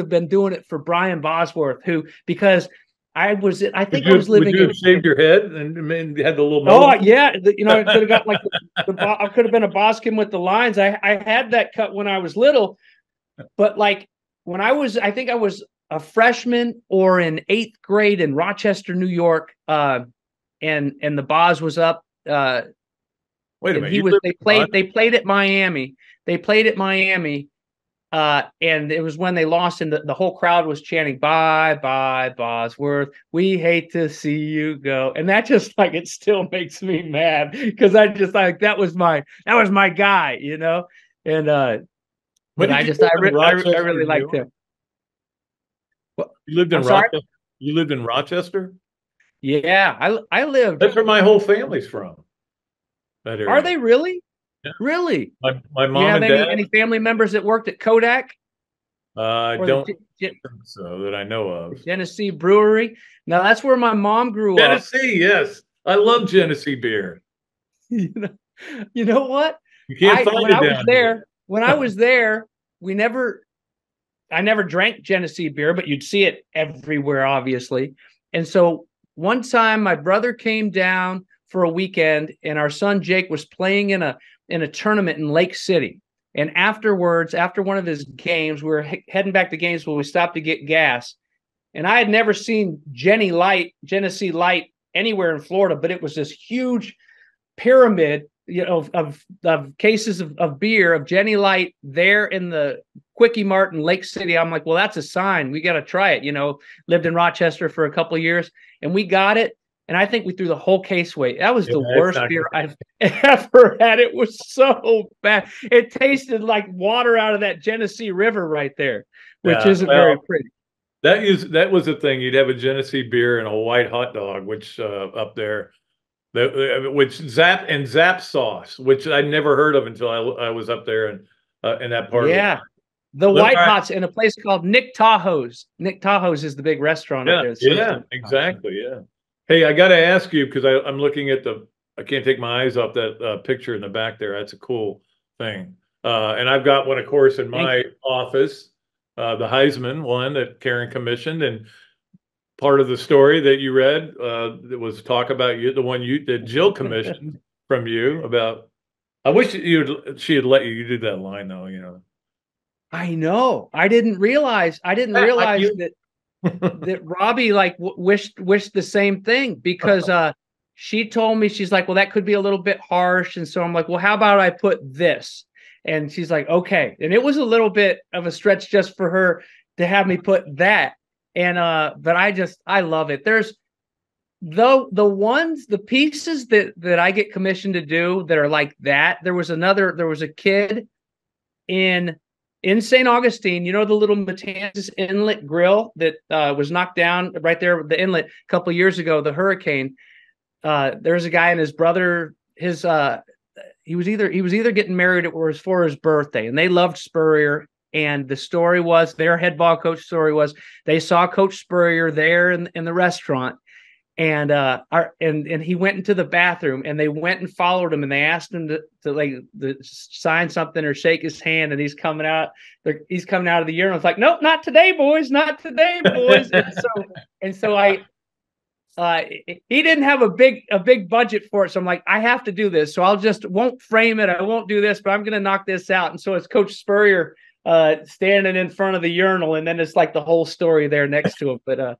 Speaker 2: been doing it for Brian Bosworth, because I was living.
Speaker 1: Would you have shaved your head and had the little?
Speaker 2: Oh yeah, I could have got I could have been a Boskin with the lines. I had that cut when I was little. But when I think I was a freshman or in 8th grade in Rochester, New York, and the Boz was up.
Speaker 1: Wait a minute.
Speaker 2: They played at Miami. They played at Miami. And it was when they lost, and the whole crowd was chanting, "Bye, bye, Bosworth. We hate to see you go." And that just like, it still makes me mad, because I just like, that was my guy, you know? And but I really liked him.
Speaker 1: You lived in Rochester? You lived in Rochester?
Speaker 2: Yeah, I lived.
Speaker 1: That's where my whole family's from. That area.
Speaker 2: Are they really?
Speaker 1: Yeah.
Speaker 2: Really?
Speaker 1: My mom and dad.
Speaker 2: Any family members that worked at Kodak?
Speaker 1: I don't think so that I know of.
Speaker 2: Genesee Brewery. Now that's where my mom grew up.
Speaker 1: Genesee, yes. I love Genesee beer.
Speaker 2: You know what?
Speaker 1: You can't find it down here.
Speaker 2: When I was there, I never drank Genesee beer, but you'd see it everywhere, obviously. And so one time my brother came down for a weekend, and our son Jake was playing in a tournament in Lake City. And afterwards, after one of his games, we were heading back to Gainesville. We stopped to get gas, and I had never seen Genesee Light anywhere in Florida, but it was this huge pyramid, you know, of cases of beer, of Genny Light there in the Quickie Mart in Lake City. I'm like, well, that's a sign. We got to try it. You know, lived in Rochester for a couple of years, and we got it. And I think we threw the whole case away. That was the worst beer I've ever had. It was so bad. It tasted like water out of that Genesee River right there, which isn't very pretty.
Speaker 1: That was the thing. You'd have a Genesee beer and a white hot dog, which up there, which Zap sauce, which I'd never heard of until I was up there in that part.
Speaker 2: Yeah. The White Hots in a place called Nick Tahoe's. Nick Tahoe's is the big restaurant up there.
Speaker 1: Yeah, exactly. Yeah. Hey, I got to ask you, because I'm looking at I can't take my eyes off that picture in the back there. That's a cool thing. And I've got one, of course, in my office, the Heisman one that Karen commissioned. And part of the story that you read that was talk about you, the one that Jill commissioned from you about. I wish she had let you do that line, though, you know.
Speaker 2: I know. I didn't realize that. That Robbie like wished the same thing, because she told me, she's like, well, that could be a little bit harsh. And so I'm like, well, how about I put this? And she's like, okay. And it was a little bit of a stretch just for her to have me put that. And but I love it. There's the pieces that I get commissioned to do that are like that. There was a kid in St. Augustine, you know, the little Matanzas Inlet grill that was knocked down right there, the inlet, a couple of years ago, the hurricane. There's a guy and his brother, he was either getting married or it was for his birthday, and they loved Spurrier. And the story was, their head ball coach story was, they saw Coach Spurrier there in the restaurant. And he went into the bathroom, and they went and followed him, and they asked him to sign something or shake his hand, and he's coming out of the urinal. It's like, nope, not today, boys, not today, boys. and so he didn't have a big budget for it, so I'm like, I have to do this, so won't frame it, I won't do this, but I'm gonna knock this out. And so it's Coach Spurrier standing in front of the urinal, and then it's like the whole story there next to him. But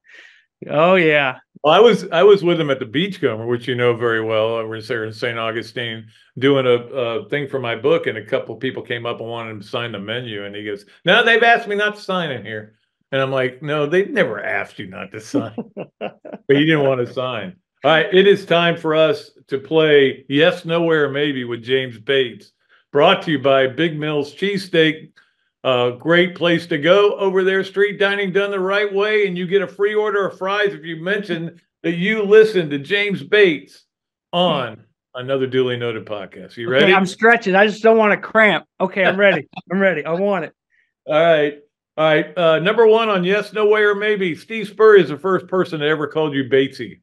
Speaker 2: oh yeah.
Speaker 1: Well, I was with him at the Beachcomber, which you know very well. I was there in St. Augustine doing a thing for my book, and a couple of people came up and wanted him to sign the menu, and he goes, "No, they've asked me not to sign in here." And I'm like, "No, they've never asked you not to sign," but he didn't want to sign. All right, it is time for us to play Yes, Nowhere, Maybe with James Bates, brought to you by Big Mill's Cheesesteak. Great place to go over there. Street dining done the right way, and you get a free order of fries if you mention that you listen to James Bates on another duly noted podcast. You ready?
Speaker 2: Okay, I'm stretching. I just don't want to cramp. Okay, I'm ready. I'm ready. I want it.
Speaker 1: All right. Number one on Yes, No Way, or Maybe. Steve Spurrier is the first person that ever called you Batesy.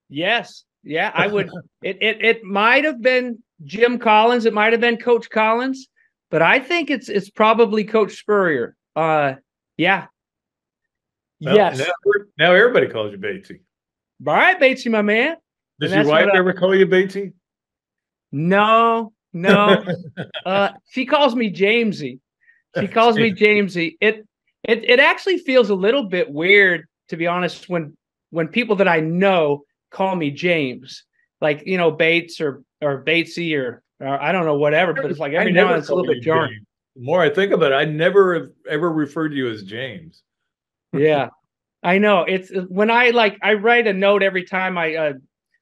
Speaker 2: Yes. Yeah, I would. It might have been Jim Collins. It might have been Coach Collins, but I think it's probably Coach Spurrier. Yeah.
Speaker 1: Well, yes. Now everybody calls you Batesy.
Speaker 2: All right, Batesy, my man.
Speaker 1: Does your wife ever call you Batesy?
Speaker 2: No. She calls me Jamesy. She calls me Jamesy. It actually feels a little bit weird to be honest, when people that I know call me James, like, Bates or Batesy or I don't know, whatever, but it's like every now and then it's a little bit jarring.
Speaker 1: The more I think about it, I never have ever referred to you as James.
Speaker 2: Yeah, I know. It's when I write a note every time I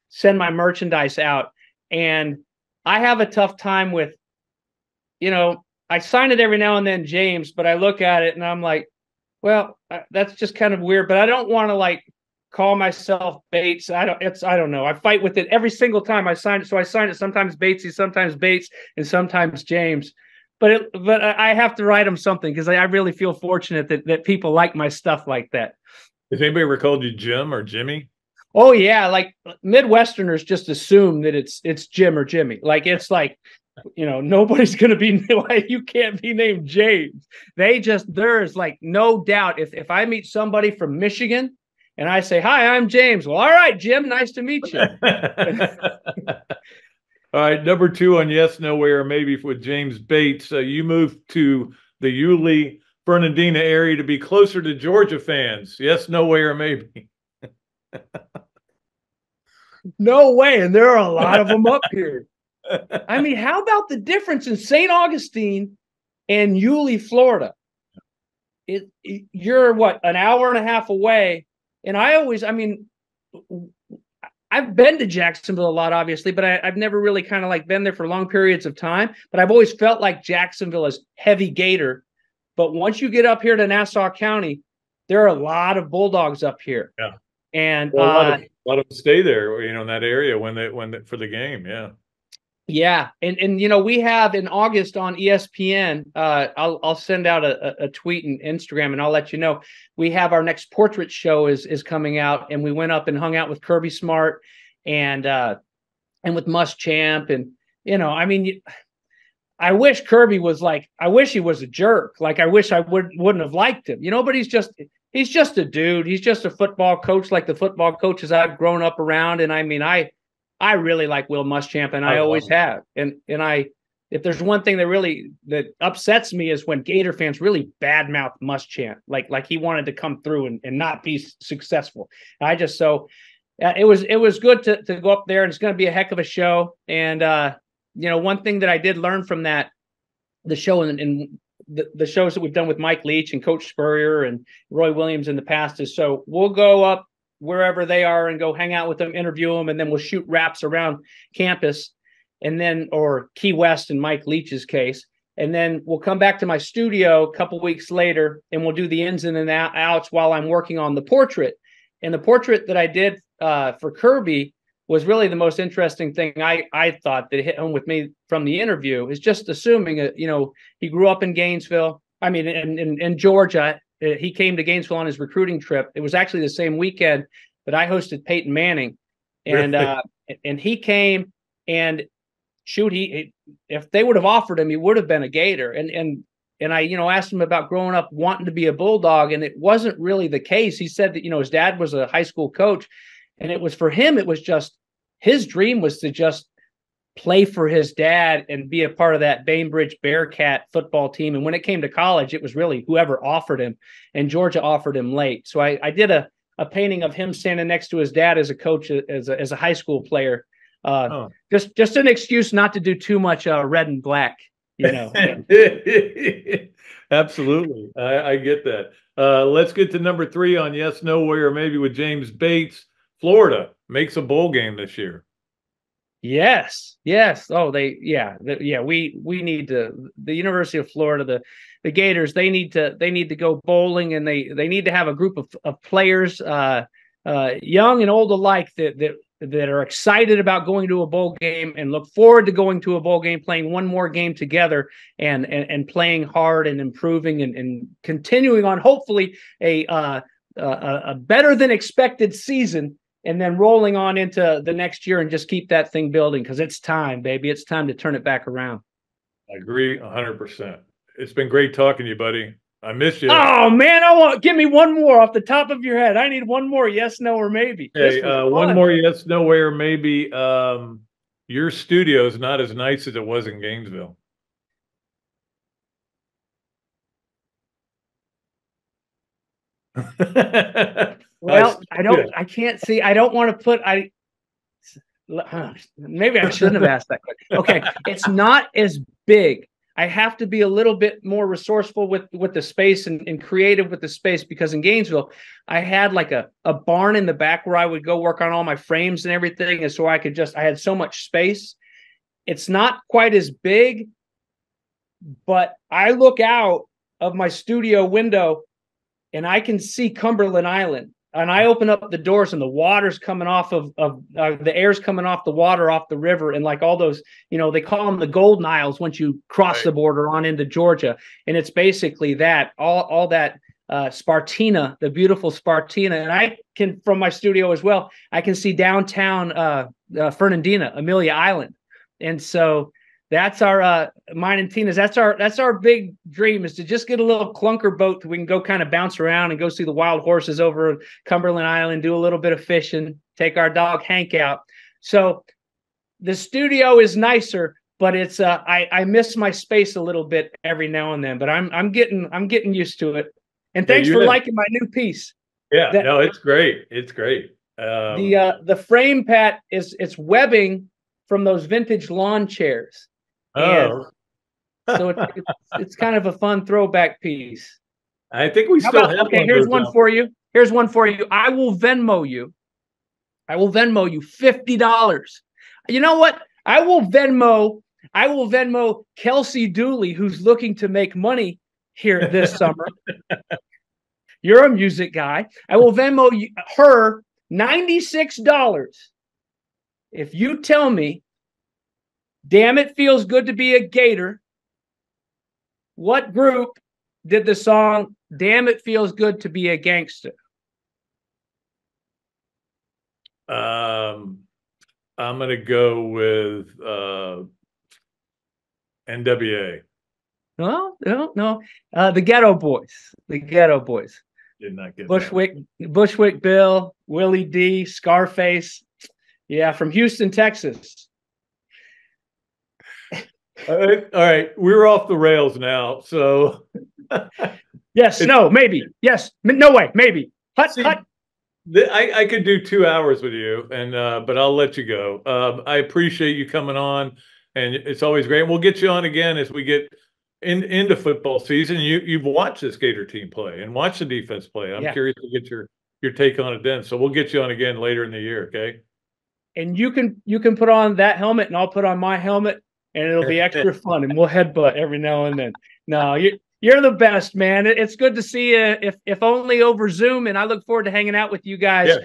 Speaker 2: send my merchandise out, and I have a tough time with, I sign it every now and then, James, but I look at it and I'm like, well, that's just kind of weird, but I don't want to call myself Bates. I don't know. I fight with it every single time I sign it. So I sign it sometimes Batesy, sometimes Bates, and sometimes James. But I have to write them something because I really feel fortunate that people like my stuff like that.
Speaker 1: Has anybody ever called you Jim or Jimmy?
Speaker 2: Oh yeah, like Midwesterners just assume that it's Jim or Jimmy. It's like, nobody's going to be, you can't be named James. There's no doubt. If I meet somebody from Michigan and I say, hi, I'm James. Well, all right, Jim, nice to meet you.
Speaker 1: All right, number 2 on Yes, No, Where, Maybe with James Bates. You moved to the Yulee, Fernandina area to be closer to Georgia fans. Yes, no way, or maybe.
Speaker 2: No way, and there are a lot of them up here. I mean, how about the difference in St. Augustine and Yulee, Florida? You're what, an hour and a half away, and I've been to Jacksonville a lot, obviously, but I've never really kind of been there for long periods of time. But I've always felt like Jacksonville is heavy Gator. But once you get up here to Nassau County, there are a lot of Bulldogs up here.
Speaker 1: Yeah,
Speaker 2: and
Speaker 1: a lot of them stay there, in that area when for the game. Yeah.
Speaker 2: Yeah, and we have in August on ESPN. I'll send out a tweet and Instagram, and I'll let you know. We have our next portrait show is coming out, and we went up and hung out with Kirby Smart and with Muschamp, and I wish Kirby was I wish he was a jerk. I wish I wouldn't have liked him, but he's just a dude. He's just a football coach, like the football coaches I've grown up around, and I really like Will Muschamp, and I always have. And if there's one thing that upsets me is when Gator fans really badmouth Muschamp, like he wanted to come through and not be successful. It was good to go up there, and it's going to be a heck of a show. And one thing that I did learn from the show and the shows that we've done with Mike Leach and Coach Spurrier and Roy Williams in the past is, so we'll go up wherever they are and go hang out with them, interview them, and then we'll shoot wraps around campus, and then, or Key West in Mike Leach's case, and then we'll come back to my studio a couple weeks later and we'll do the ins and outs while I'm working on the portrait. And the portrait that I did for Kirby was really the most interesting thing I thought that hit home with me from the interview, is just assuming he grew up in Gainesville. I mean, in Georgia. He came to Gainesville on his recruiting trip. It was actually the same weekend that I hosted Peyton Manning, and and he came, and shoot, if they would have offered him, he would have been a Gator. And I asked him about growing up wanting to be a Bulldog, and it wasn't really the case. He said that his dad was a high school coach, and it was for him. It was just his dream was to just play for his dad and be a part of that Bainbridge Bearcat football team. And when it came to college, it was really whoever offered him, and Georgia offered him late. So I did a painting of him standing next to his dad as a coach, as a high school player. Just an excuse not to do too much red and black,
Speaker 1: Absolutely. I get that. Let's get to number 3 on Yes, No, Where, or Maybe with James Bates. Florida makes a bowl game this year.
Speaker 2: Yes. Oh, we need to, the University of Florida, the Gators, they need to go bowling, and they need to have a group of players, young and old alike, that are excited about going to a bowl game and look forward to going to a bowl game, playing one more game together, and playing hard and improving and continuing on, hopefully a better than expected season, and then rolling on into the next year and just keep that thing building, because it's time, baby. It's time to turn it back around.
Speaker 1: I agree 100%. It's been great talking to you, buddy. I miss you.
Speaker 2: Oh, man, give me one more off the top of your head. I need one more yes, no, or maybe.
Speaker 1: Hey, one more yes, no, where, maybe. Your studio is not as nice as it was in Gainesville.
Speaker 2: Well, I can't see. I don't want to put, maybe I shouldn't have asked that question. Okay. It's not as big. I have to be a little bit more resourceful with the space and creative with the space, because in Gainesville, I had like a barn in the back where I would go work on all my frames and everything. And so I had so much space. It's not quite as big, but I look out of my studio window and I can see Cumberland Island. And I open up the doors and the water's coming off of the air's coming off the water, off the river. And like all those, they call them the Golden Isles once you cross the border on into Georgia. And it's basically that, all that Spartina, the beautiful Spartina. And I can, from my studio as well, I can see downtown Fernandina, Amelia Island. And so that's our mine and Tina's. That's our big dream, is to just get a little clunker boat that we can go kind of bounce around and go see the wild horses over Cumberland Island, do a little bit of fishing, take our dog Hank out. So the studio is nicer, but it's I miss my space a little bit every now and then. But I'm getting used to it. And thanks for liking my new piece.
Speaker 1: Yeah, no, it's great. It's great.
Speaker 2: The frame, Pat, it's webbing from those vintage lawn chairs.
Speaker 1: Oh,
Speaker 2: so it's kind of a fun throwback piece.
Speaker 1: I think we still have.
Speaker 2: Okay, here's one for you. Here's one for you. I will Venmo you. I will Venmo you $50. You know what? I will Venmo Kelsey Dooley, who's looking to make money here this summer. You're a music guy. I will Venmo her $96 if you tell me, "Damn, it feels good to be a Gator." What group did the song "Damn, It Feels Good to Be a Gangster"?
Speaker 1: I'm gonna go with NWA.
Speaker 2: No. The Ghetto Boys. The Ghetto Boys.
Speaker 1: Did not get
Speaker 2: Bushwick Bill, Willie D, Scarface. Yeah, from Houston, Texas.
Speaker 1: All right. We're off the rails now. So
Speaker 2: yes, no, maybe. Yes, no way, maybe. Hut.
Speaker 1: I could do 2 hours with you, and but I'll let you go. I appreciate you coming on, and it's always great. We'll get you on again as we get into football season. You've watched this Gator team play and watched the defense play. I'm curious to get your take on it then. So we'll get you on again later in the year, okay?
Speaker 2: And you can put on that helmet, and I'll put on my helmet, and it'll be extra fun, and we'll headbutt every now and then. No, you're the best, man. It's good to see you, if only over Zoom, and I look forward to hanging out with you guys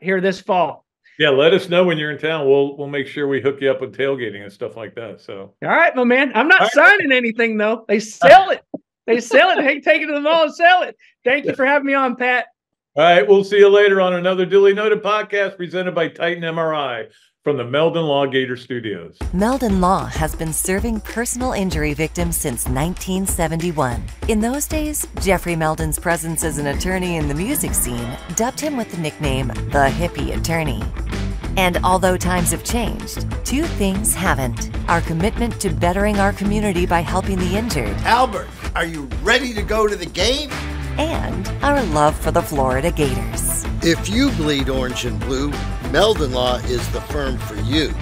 Speaker 2: here this fall.
Speaker 1: Yeah, let us know when you're in town. We'll make sure we hook you up with tailgating and stuff like that. So
Speaker 2: all right, my man. I'm not signing anything though. They sell it. They sell it. They take it to the mall and sell it. Thank you for having me on, Pat.
Speaker 1: All right, we'll see you later on another Duly Noted podcast presented by Titan MRI from the Meldon Law Gator Studios.
Speaker 5: Meldon Law has been serving personal injury victims since 1971. In those days, Jeffrey Meldon's presence as an attorney in the music scene dubbed him with the nickname the Hippie Attorney. And although times have changed, two things haven't: our commitment to bettering our community by helping the injured.
Speaker 6: Albert, are you ready to go to the game?
Speaker 5: And our love for the Florida Gators.
Speaker 6: If you bleed orange and blue, Meldon Law is the firm for you.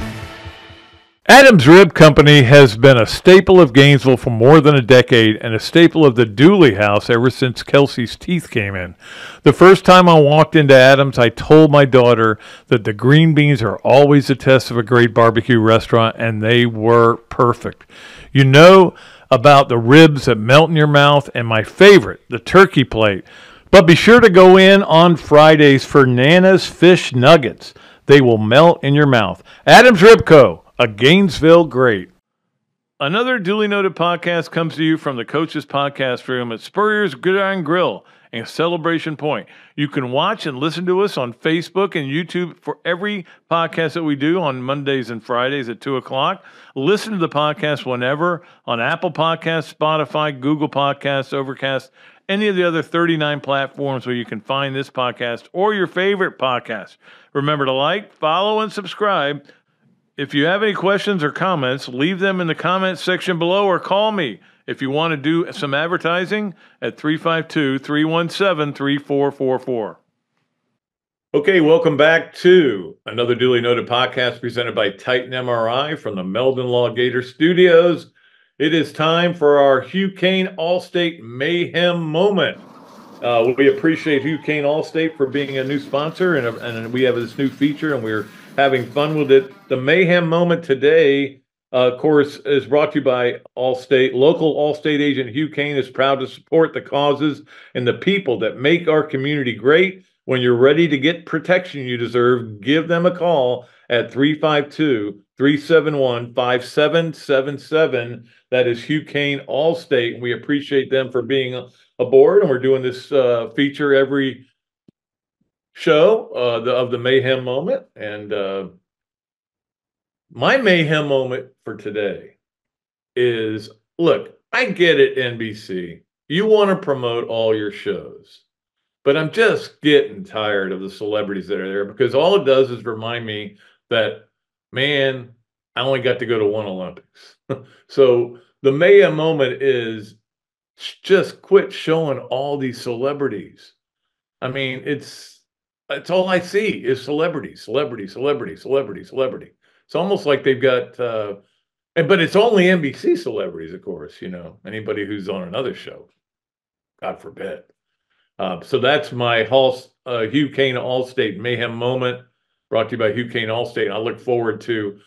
Speaker 1: Adams Rib Company has been a staple of Gainesville for more than a decade and a staple of the Dooley house ever since Kelsey's teeth came in. The first time I walked into Adams, I told my daughter that the green beans are always a test of a great barbecue restaurant, and they were perfect. You know about the ribs that melt in your mouth, and my favorite, the turkey plate. But be sure to go in on Fridays for Nana's Fish Nuggets. They will melt in your mouth. Adams Rib Co., a Gainesville great. Another Duly Noted podcast comes to you from the Coach's Podcast Room at Spurrier's Gridiron Grill and Celebration Point. You can watch and listen to us on Facebook and YouTube for every podcast that we do on Mondays and Fridays at 2 o'clock. Listen to the podcast whenever on Apple Podcasts, Spotify, Google Podcasts, Overcast, any of the other 39 platforms where you can find this podcast or your favorite podcast. Remember to like, follow, and subscribe. If you have any questions or comments, leave them in the comments section below or call me if you want to do some advertising at 352-317-3444. Okay, welcome back to another duly noted podcast presented by Titan MRI from the Meldon Law Gator Studios. It is time for our Hugh Cain Allstate Mayhem moment. We appreciate Hugh Cain Allstate for being a new sponsor, and we have this new feature, and we're having fun with it. The Mayhem moment today, of course, is brought to you by Allstate. Local Allstate agent Hugh Cain is proud to support the causes and the people that make our community great. When you're ready to get protection you deserve, give them a call at 352-371-5777. That is Hugh Cain Allstate. We appreciate them for being aboard, and we're doing this feature every show of the Mayhem moment. And my Mayhem moment for today is, look, I get it, NBC. You want to promote all your shows. But I'm just getting tired of the celebrities that are there, because all it does is remind me that, man, I only got to go to one Olympics. So the Mayhem moment is just quit showing all these celebrities. I mean, it's all I see is celebrity. It's almost like they've got, but it's only NBC celebrities, of course, anybody who's on another show, God forbid. So that's my Hugh Cain Allstate Mayhem moment, brought to you by Hugh Cain Allstate. And I look forward to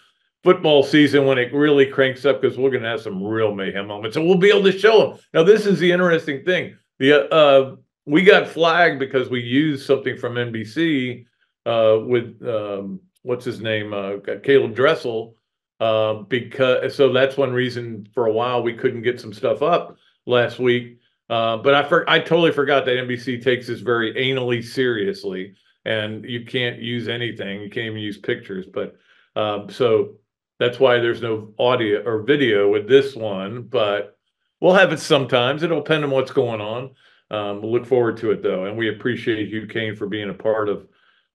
Speaker 1: football season when it really cranks up, because we're going to have some real Mayhem moments, and we'll be able to show them. Now, this is the interesting thing. We got flagged because we used something from NBC with what's his name, Caleb Dressel, so that's one reason for a while we couldn't get some stuff up last week. But I totally forgot that NBC takes this very anally seriously, and you can't use anything. You can't even use pictures. But so that's why there's no audio or video with this one. But we'll have it sometimes. It'll depend on what's going on. We'll look forward to it, though. And we appreciate Hugh Cain for being a part of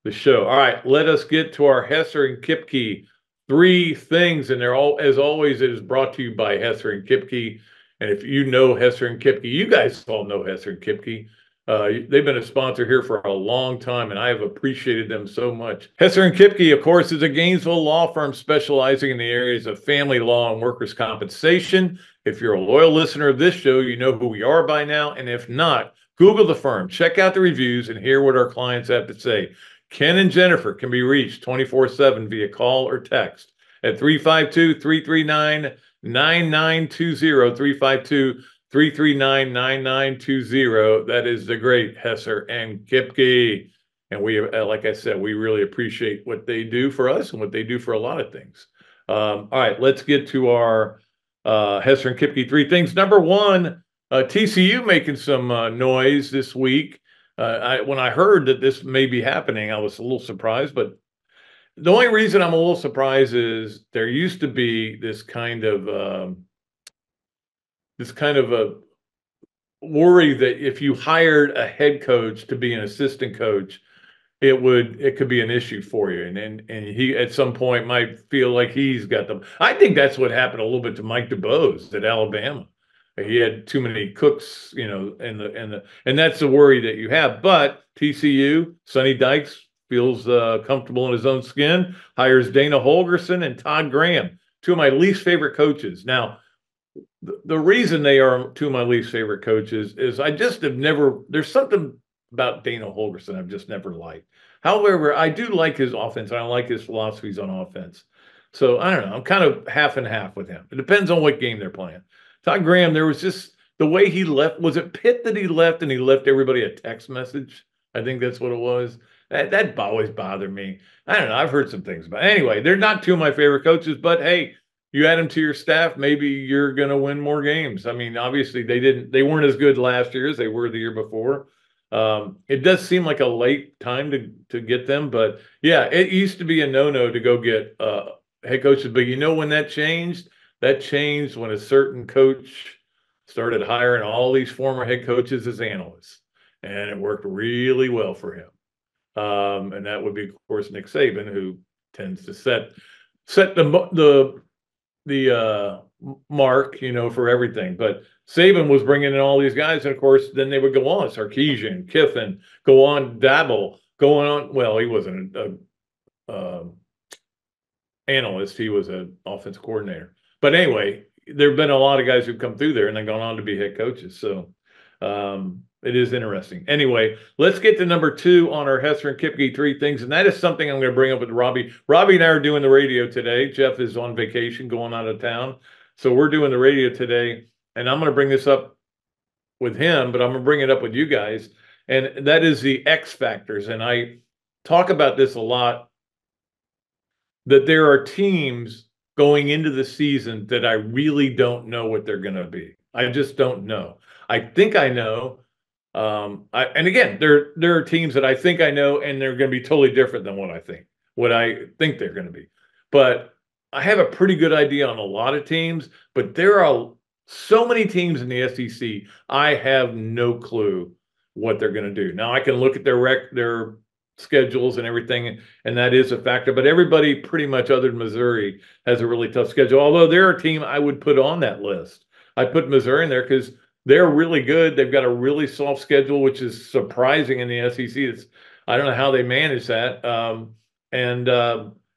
Speaker 1: the show. All right, let us get to our Hesser and Kipke 3 things. And they're all, as always, it is brought to you by Hesser and Kipke. And if you know Hesser and Kipke, you guys all know Hesser and Kipke. They've been a sponsor here for a long time, and I have appreciated them so much. Hesser and Kipke, of course, is a Gainesville law firm specializing in the areas of family law and workers' compensation. If you're a loyal listener of this show, you know who we are by now. And if not, Google the firm, check out the reviews, and hear what our clients have to say. Ken and Jennifer can be reached 24/7 via call or text at 352-339-9920, 352-339-9920. That is the great Hesser and Kipke. And we, like I said, we really appreciate what they do for us and what they do for a lot of things. All right, let's get to our Hesser and Kipke 3 things. Number 1, TCU making some noise this week. When I heard that this may be happening, I was a little surprised, but the only reason I'm a little surprised is there used to be this kind of a worry that if you hired a head coach to be an assistant coach, it could be an issue for you, and he at some point might feel like he's got them. I think that's what happened a little bit to Mike DuBose at Alabama. He had too many cooks, and that's the worry that you have. But TCU, Sonny Dykes feels comfortable in his own skin, hires Dana Holgorsen and Todd Graham, 2 of my least favorite coaches. Now, the reason they are 2 of my least favorite coaches is I just have never, there's something about Dana Holgorsen I've just never liked. However, I do like his offense, and I like his philosophies on offense. So I don't know, I'm kind of half and half with him. It depends on what game they're playing. Todd Graham, there was just the way he left. Was it Pitt that he left, and he left everybody a text message? I think that's what it was. That always bothered me. I don't know. I've heard some things about it. Anyway, they're not 2 of my favorite coaches, but hey, you add them to your staff, maybe you're going to win more games. I mean, obviously they weren't as good last year as they were the year before. It does seem like a late time to get them, but yeah, it used to be a no-no to go get head coaches. But you know when that changed? That changed when a certain coach started hiring all these former head coaches as analysts, and it worked really well for him. And that would be, of course, Nick Saban, who tends to set the mark, for everything. But Saban was bringing in all these guys, and of course, then they would go on. Sarkisian, Kiffin, go on, Dabble, going on. Well, he wasn't a analyst. He was an offensive coordinator. But anyway, there have been a lot of guys who've come through there and then gone on to be head coaches. So it is interesting. Anyway, let's get to number 2 on our Hesser and Kipke 3 things. And that is something I'm going to bring up with Robbie. Robbie and I are doing the radio today. Jeff is on vacation going out of town. So we're doing the radio today. And I'm going to bring this up with him, but I'm going to bring it up with you guys. And that is the X factors. And I talk about this a lot, that there are teams going into the season that I really don't know what they're going to be. I just don't know. I think I know. And again, there are teams that I think I know, and they're going to be totally different than what I think they're going to be. But I have a pretty good idea on a lot of teams, but there are so many teams in the SEC, I have no clue what they're going to do. Now, I can look at their schedules and everything, and that is a factor. But everybody pretty much other than Missouri has a really tough schedule, although they're a team I would put on that list. I put Missouri in there because they're really good. They've got a really soft schedule, which is surprising in the SEC. I don't know how they manage that. And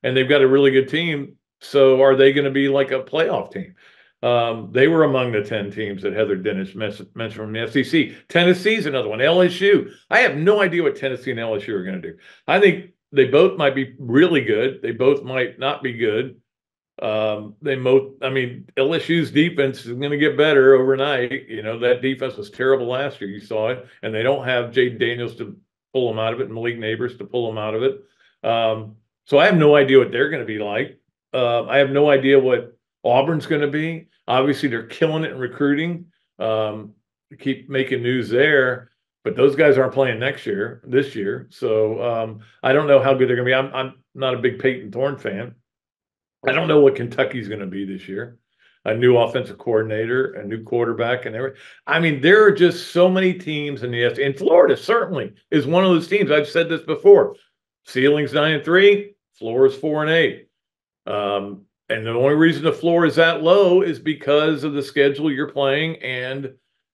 Speaker 1: they've got a really good team. So are they going to be like a playoff team? They were among the 10 teams that Heather Dennis mentioned from the SEC. Tennessee's another one. LSU. I have no idea what Tennessee and LSU are going to do. I think they both might be really good. They both might not be good. LSU's defense is going to get better overnight. You know, that defense was terrible last year. You saw it. And they don't have Jaden Daniels to pull them out of it and Malik Neighbors to pull them out of it. So I have no idea what they're going to be like. I have no idea what Auburn's going to be. Obviously, they're killing it in recruiting. Keep making news there, but those guys aren't playing this year. So I don't know how good they're going to be. I'm not a big Peyton Thorne fan. I don't know what Kentucky's going to be this year. A new offensive coordinator, a new quarterback, and everything. I mean, there are just so many teams in the SEC. And Florida certainly is one of those teams. I've said this before. Ceiling's 9-3, floor is 4-8. And the only reason the floor is that low is because of the schedule you're playing, and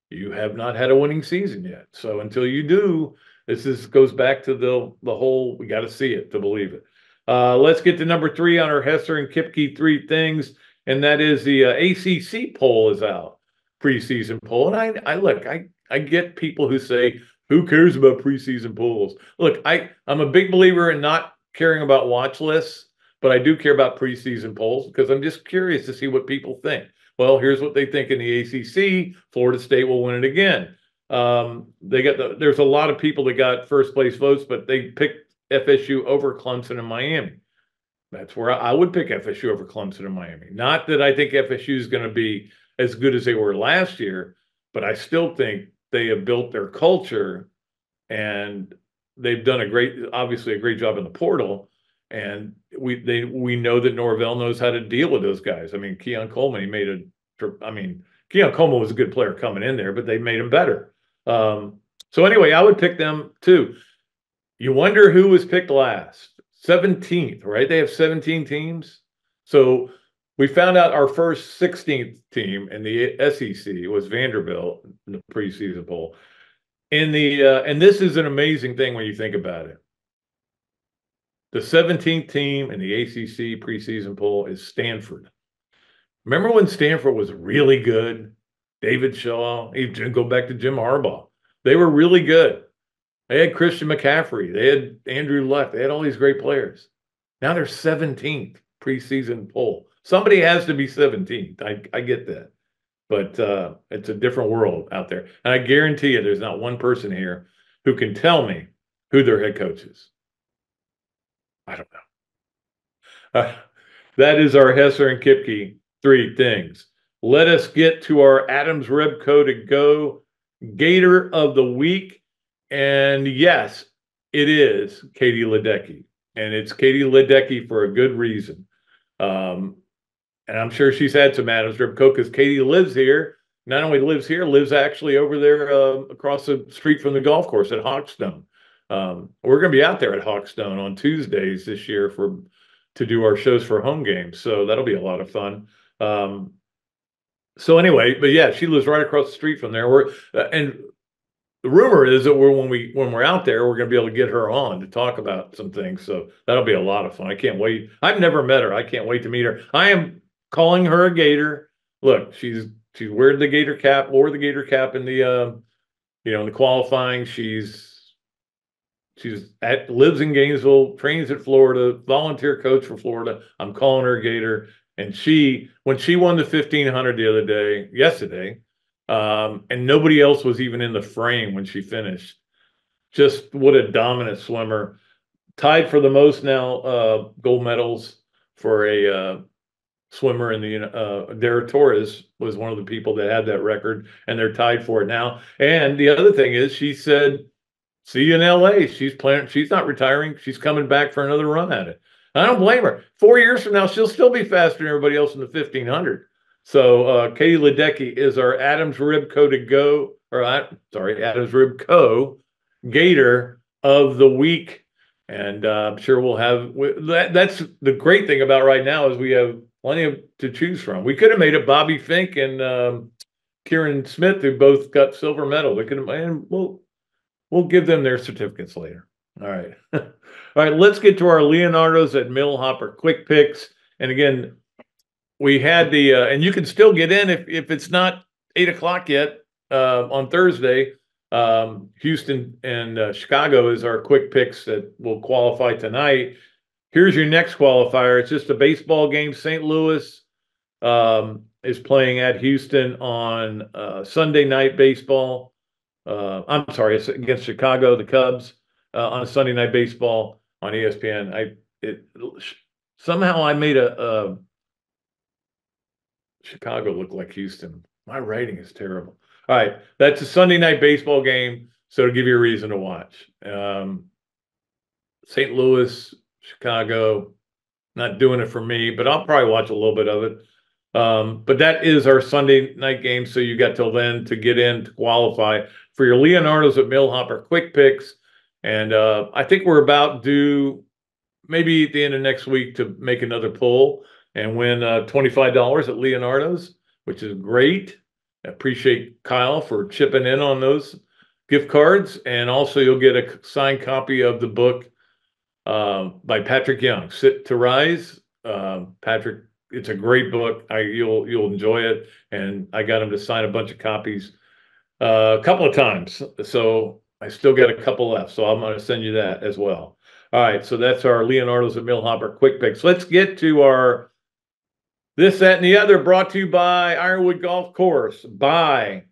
Speaker 1: you have not had a winning season yet. So until you do, this goes back to the whole, we got to see it to believe it. Let's get to number 3 on our Hesser and Kipke 3 things, and that is the ACC poll is out, preseason poll. And I get people who say, who cares about preseason polls? Look, I'm a big believer in not caring about watch lists, but I do care about preseason polls because I'm just curious to see what people think. Well, here's what they think in the ACC. Florida State will win it again. There's a lot of people that got first place votes, but they picked FSU over Clemson and Miami. That's where I would pick FSU over Clemson and Miami. Not that I think FSU is going to be as good as they were last year, but I still think they have built their culture, and they've done obviously a great job in the portal. And we know that Norvell knows how to deal with those guys. I mean, Keon Coleman, Keon Coleman was a good player coming in there, but they made him better. So anyway, I would pick them too. You wonder who was picked last. 17th, right? They have 17 teams. So we found out our first 16th team in the SEC was Vanderbilt in the preseason poll. And this is an amazing thing when you think about it. The 17th team in the ACC preseason poll is Stanford. Remember when Stanford was really good? David Shaw, even go back to Jim Harbaugh. They were really good. They had Christian McCaffrey. They had Andrew Luck. They had all these great players. Now they're 17th preseason poll. Somebody has to be 17th. I get that. But it's a different world out there. And I guarantee you there's not one person here who can tell me who their head coach is. I don't know. That is our Hesser and Kipke 3 things. Let us get to our Adams Rebco to go Gator of the week. And yes, it is Katie Ledecky. And it's Katie Ledecky for a good reason. And I'm sure she's had some Adams Rebco because Katie lives here. Not only lives here, lives actually over there across the street from the golf course at Hawkstone. We're going to be out there at Hawkstone on Tuesdays this year to do our shows for home games. So that'll be a lot of fun. So anyway, but yeah, she lives right across the street from there. And the rumor is that when we're out there, we're going to be able to get her on to talk about some things. So that'll be a lot of fun. I can't wait. I've never met her. I can't wait to meet her. I am calling her a Gator. Look, she's wore the Gator cap in the in the qualifying. Lives in Gainesville, trains at Florida, volunteer coach for Florida. I'm calling her a Gator. And when she won the 1500 yesterday, and nobody else was even in the frame when she finished. Just what a dominant swimmer. Tied for the most now gold medals for a swimmer in the Dara Torres was one of the people that had that record, and they're tied for it now. And the other thing is, she said, see you in LA. She's not retiring. She's coming back for another run at it. I don't blame her. 4 years from now, she'll still be faster than everybody else in the 1500. So Katie Ledecky is our Adams Ribco Adams Ribco Gator of the week. And I'm sure we'll have that's the great thing about right now is we have plenty to choose from. We could have made it Bobby Fink and Kieran Smith, who both got silver medal. We could have, and we'll give them their certificates later. All right. All right, let's get to our Leonardos at Millhopper quick picks. And again, we had and you can still get in if it's not 8 o'clock yet on Thursday. Houston and Chicago is our quick picks that will qualify tonight. Here's your next qualifier. It's just a baseball game. St. Louis is playing at Houston on Sunday night baseball. I'm sorry, it's against Chicago, the Cubs, on Sunday night baseball on ESPN. Somehow I made a Chicago look like Houston. My writing is terrible. All right, that's a Sunday night baseball game, so to give you a reason to watch. St. Louis, Chicago, not doing it for me, but I'll probably watch a little bit of it. But that is our Sunday night game, so you got till then to get in to qualify for your Leonardos at Millhopper quick picks. And I think we're about due maybe at the end of next week to make another pull and win $25 at Leonardo's, which is great. I appreciate Kyle for chipping in on those gift cards. And also you'll get a signed copy of the book by Patrick Young, Sit to Rise. Patrick, it's a great book. You'll enjoy it. And I got him to sign a bunch of copies a couple of times. So I still got a couple left. So I'm going to send you that as well. All right. So that's our Leonardo's at Millhopper quick picks. Let's get to our This, That, and the Other, brought to you by Ironwood Golf Course, by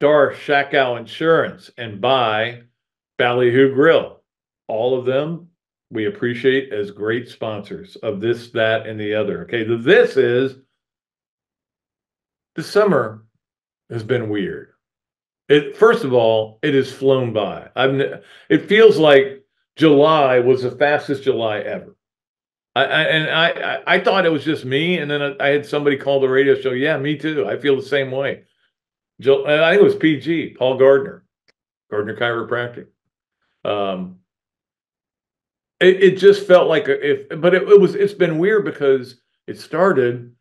Speaker 1: Dar Shakow Insurance, and by Ballyhoo Grill. All of them we appreciate as great sponsors of This, That, and the Other. Okay, the summer has been weird. First of all, it has flown by. It feels like July was the fastest July ever. I thought it was just me, and then I had somebody call the radio show. Yeah, me too. I feel the same way. I think it was PG, Paul Gardner Chiropractic. It just felt like it's been weird because it started.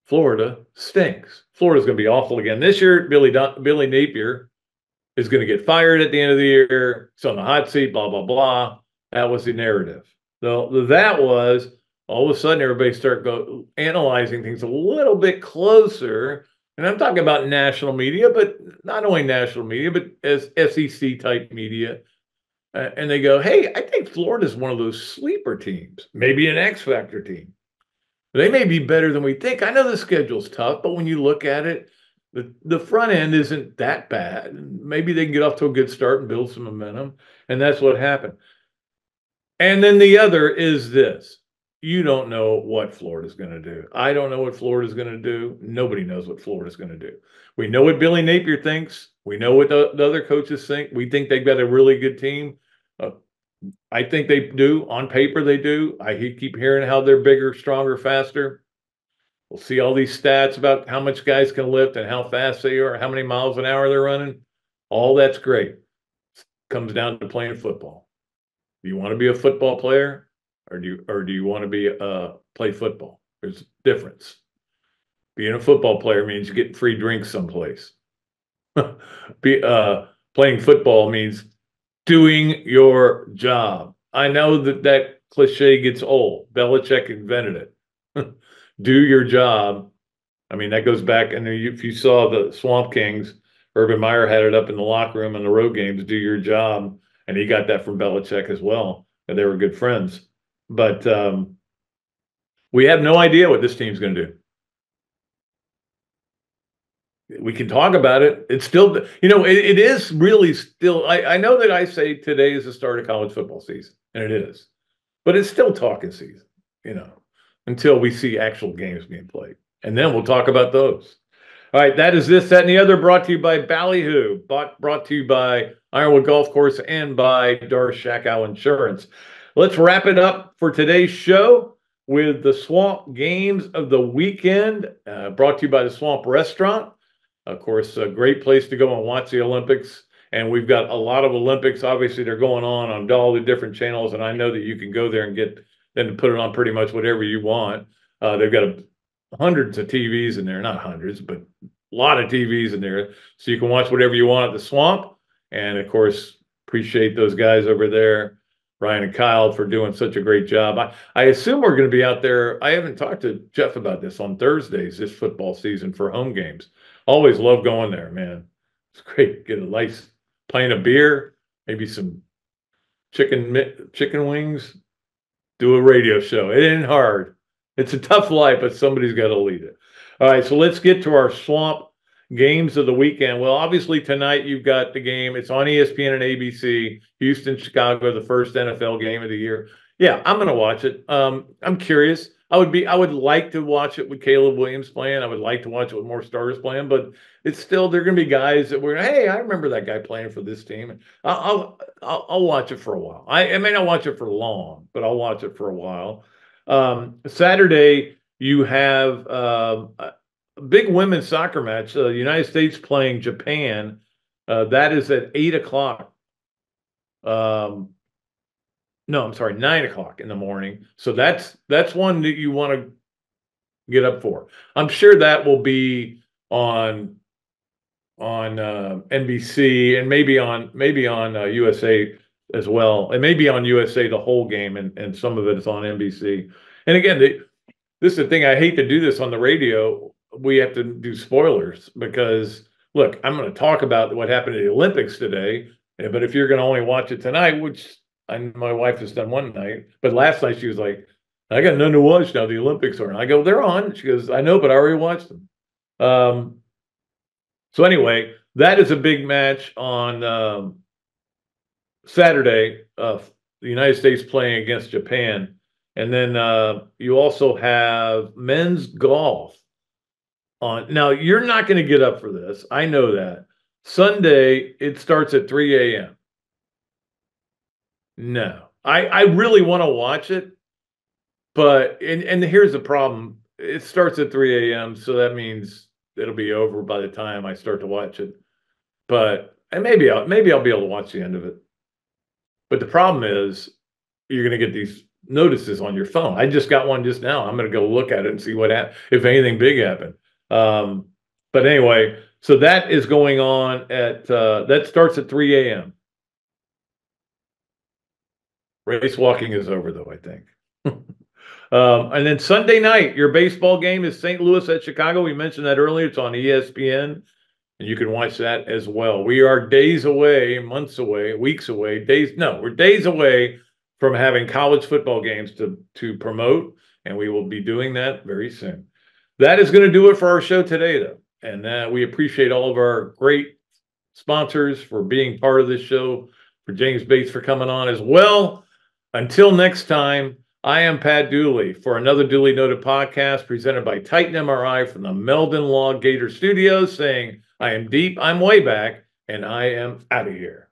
Speaker 1: Florida stinks. Florida's going to be awful again this year. Billy Napier is going to get fired at the end of the year. It's on the hot seat. Blah blah blah. That was the narrative. So that was. All of a sudden, everybody started analyzing things a little bit closer. And I'm talking about national media, but not only national media, but as SEC-type media. And they go, hey, I think Florida's one of those sleeper teams, maybe an X-Factor team. They may be better than we think. I know the schedule's tough, but when you look at it, the front end isn't that bad. Maybe they can get off to a good start and build some momentum. And that's what happened. And then the other is this. You don't know what Florida's going to do. I don't know what Florida's going to do. Nobody knows what Florida's going to do. We know what Billy Napier thinks. We know what the other coaches think. We think they've got a really good team. I think they do. On paper, they do. I keep hearing how they're bigger, stronger, faster. We'll see all these stats about how much guys can lift and how fast they are, how many miles an hour they're running. All that's great. Comes down to playing football. Do you want to be a football player? Or do you want to play football? There's a difference. Being a football player means you're getting free drinks someplace. playing football means doing your job. I know that cliche gets old. Belichick invented it. Do your job. I mean, that goes back, and if you saw the Swamp Kings, Urban Meyer had it up in the locker room in the road games, do your job, and he got that from Belichick as well, and they were good friends. But we have no idea what this team's going to do. We can talk about it. It's still, it is really still, I know that I say today is the start of college football season, and it is. But it's still talking season, until we see actual games being played. And then we'll talk about those. All right, that is this, that, and the other, brought to you by Ballyhoo, brought to you by Ironwood Golf Course and by Shakow Insurance. Let's wrap it up for today's show with the Swamp Games of the Weekend, brought to you by the Swamp Restaurant. Of course, a great place to go and watch the Olympics. And we've got a lot of Olympics. Obviously, they're going on all the different channels. And I know that you can go there and get them to put it on pretty much whatever you want. They've got hundreds of TVs in there. Not hundreds, but a lot of TVs in there. So you can watch whatever you want at the Swamp. And, of course, appreciate those guys over there, Ryan and Kyle, for doing such a great job. I assume we're going to be out there. I haven't talked to Jeff about this on Thursdays this football season for home games. Always love going there, man. It's great. Get a nice pint of beer, maybe some chicken wings, do a radio show. It ain't hard. It's a tough life, but somebody's got to lead it. All right, so let's get to our Swamp Games of the Weekend. Well, obviously tonight you've got the game. It's on ESPN and ABC. Houston, Chicago, the first NFL game of the year. Yeah, I'm going to watch it. I'm curious. I would like to watch it with Caleb Williams playing. I would like to watch it with more starters playing, but it's still, there are going to be guys that hey, I remember that guy playing for this team. I'll watch it for a while. I may not watch it for long, but I'll watch it for a while. Saturday, you have a big women's soccer match. The United States playing Japan. That is at 8:00. No, I'm sorry, 9:00 in the morning. So that's one that you want to get up for. I'm sure that will be on NBC and maybe on USA as well. It may be on USA the whole game, and some of it is on NBC. And again, this is the thing. I hate to do this on the radio. We have to do spoilers because, look, I'm going to talk about what happened at the Olympics today. But if you're going to only watch it tonight, which my wife has done one night, but last night she was like, I got nothing to watch now. The Olympics are on. I go, they're on. She goes, I know, but I already watched them. So anyway, that is a big match on Saturday. The United States playing against Japan. And then you also have men's golf on. Now, you're not going to get up for this. I know that. Sunday, it starts at 3 a.m. No, I really want to watch it, but and here's the problem: it starts at 3 a.m., so that means it'll be over by the time I start to watch it. But maybe I'll be able to watch the end of it. But the problem is, you're going to get these notices on your phone. I just got one just now. I'm going to go look at it and see if anything big happened. But anyway, so that is going on that starts at 3 a.m. Race walking is over, though, I think. And then Sunday night, your baseball game is St. Louis at Chicago. We mentioned that earlier. It's on ESPN, and you can watch that as well. We are days away, months away, weeks away, we're days away from having college football games to promote, and we will be doing that very soon. That is going to do it for our show today, though. And we appreciate all of our great sponsors for being part of this show, for James Bates for coming on as well. Until next time, I am Pat Dooley for another Dooley Noted podcast presented by Titan MRI from the Meldon Law Gator Studios, saying I am deep, I'm way back, and I am out of here.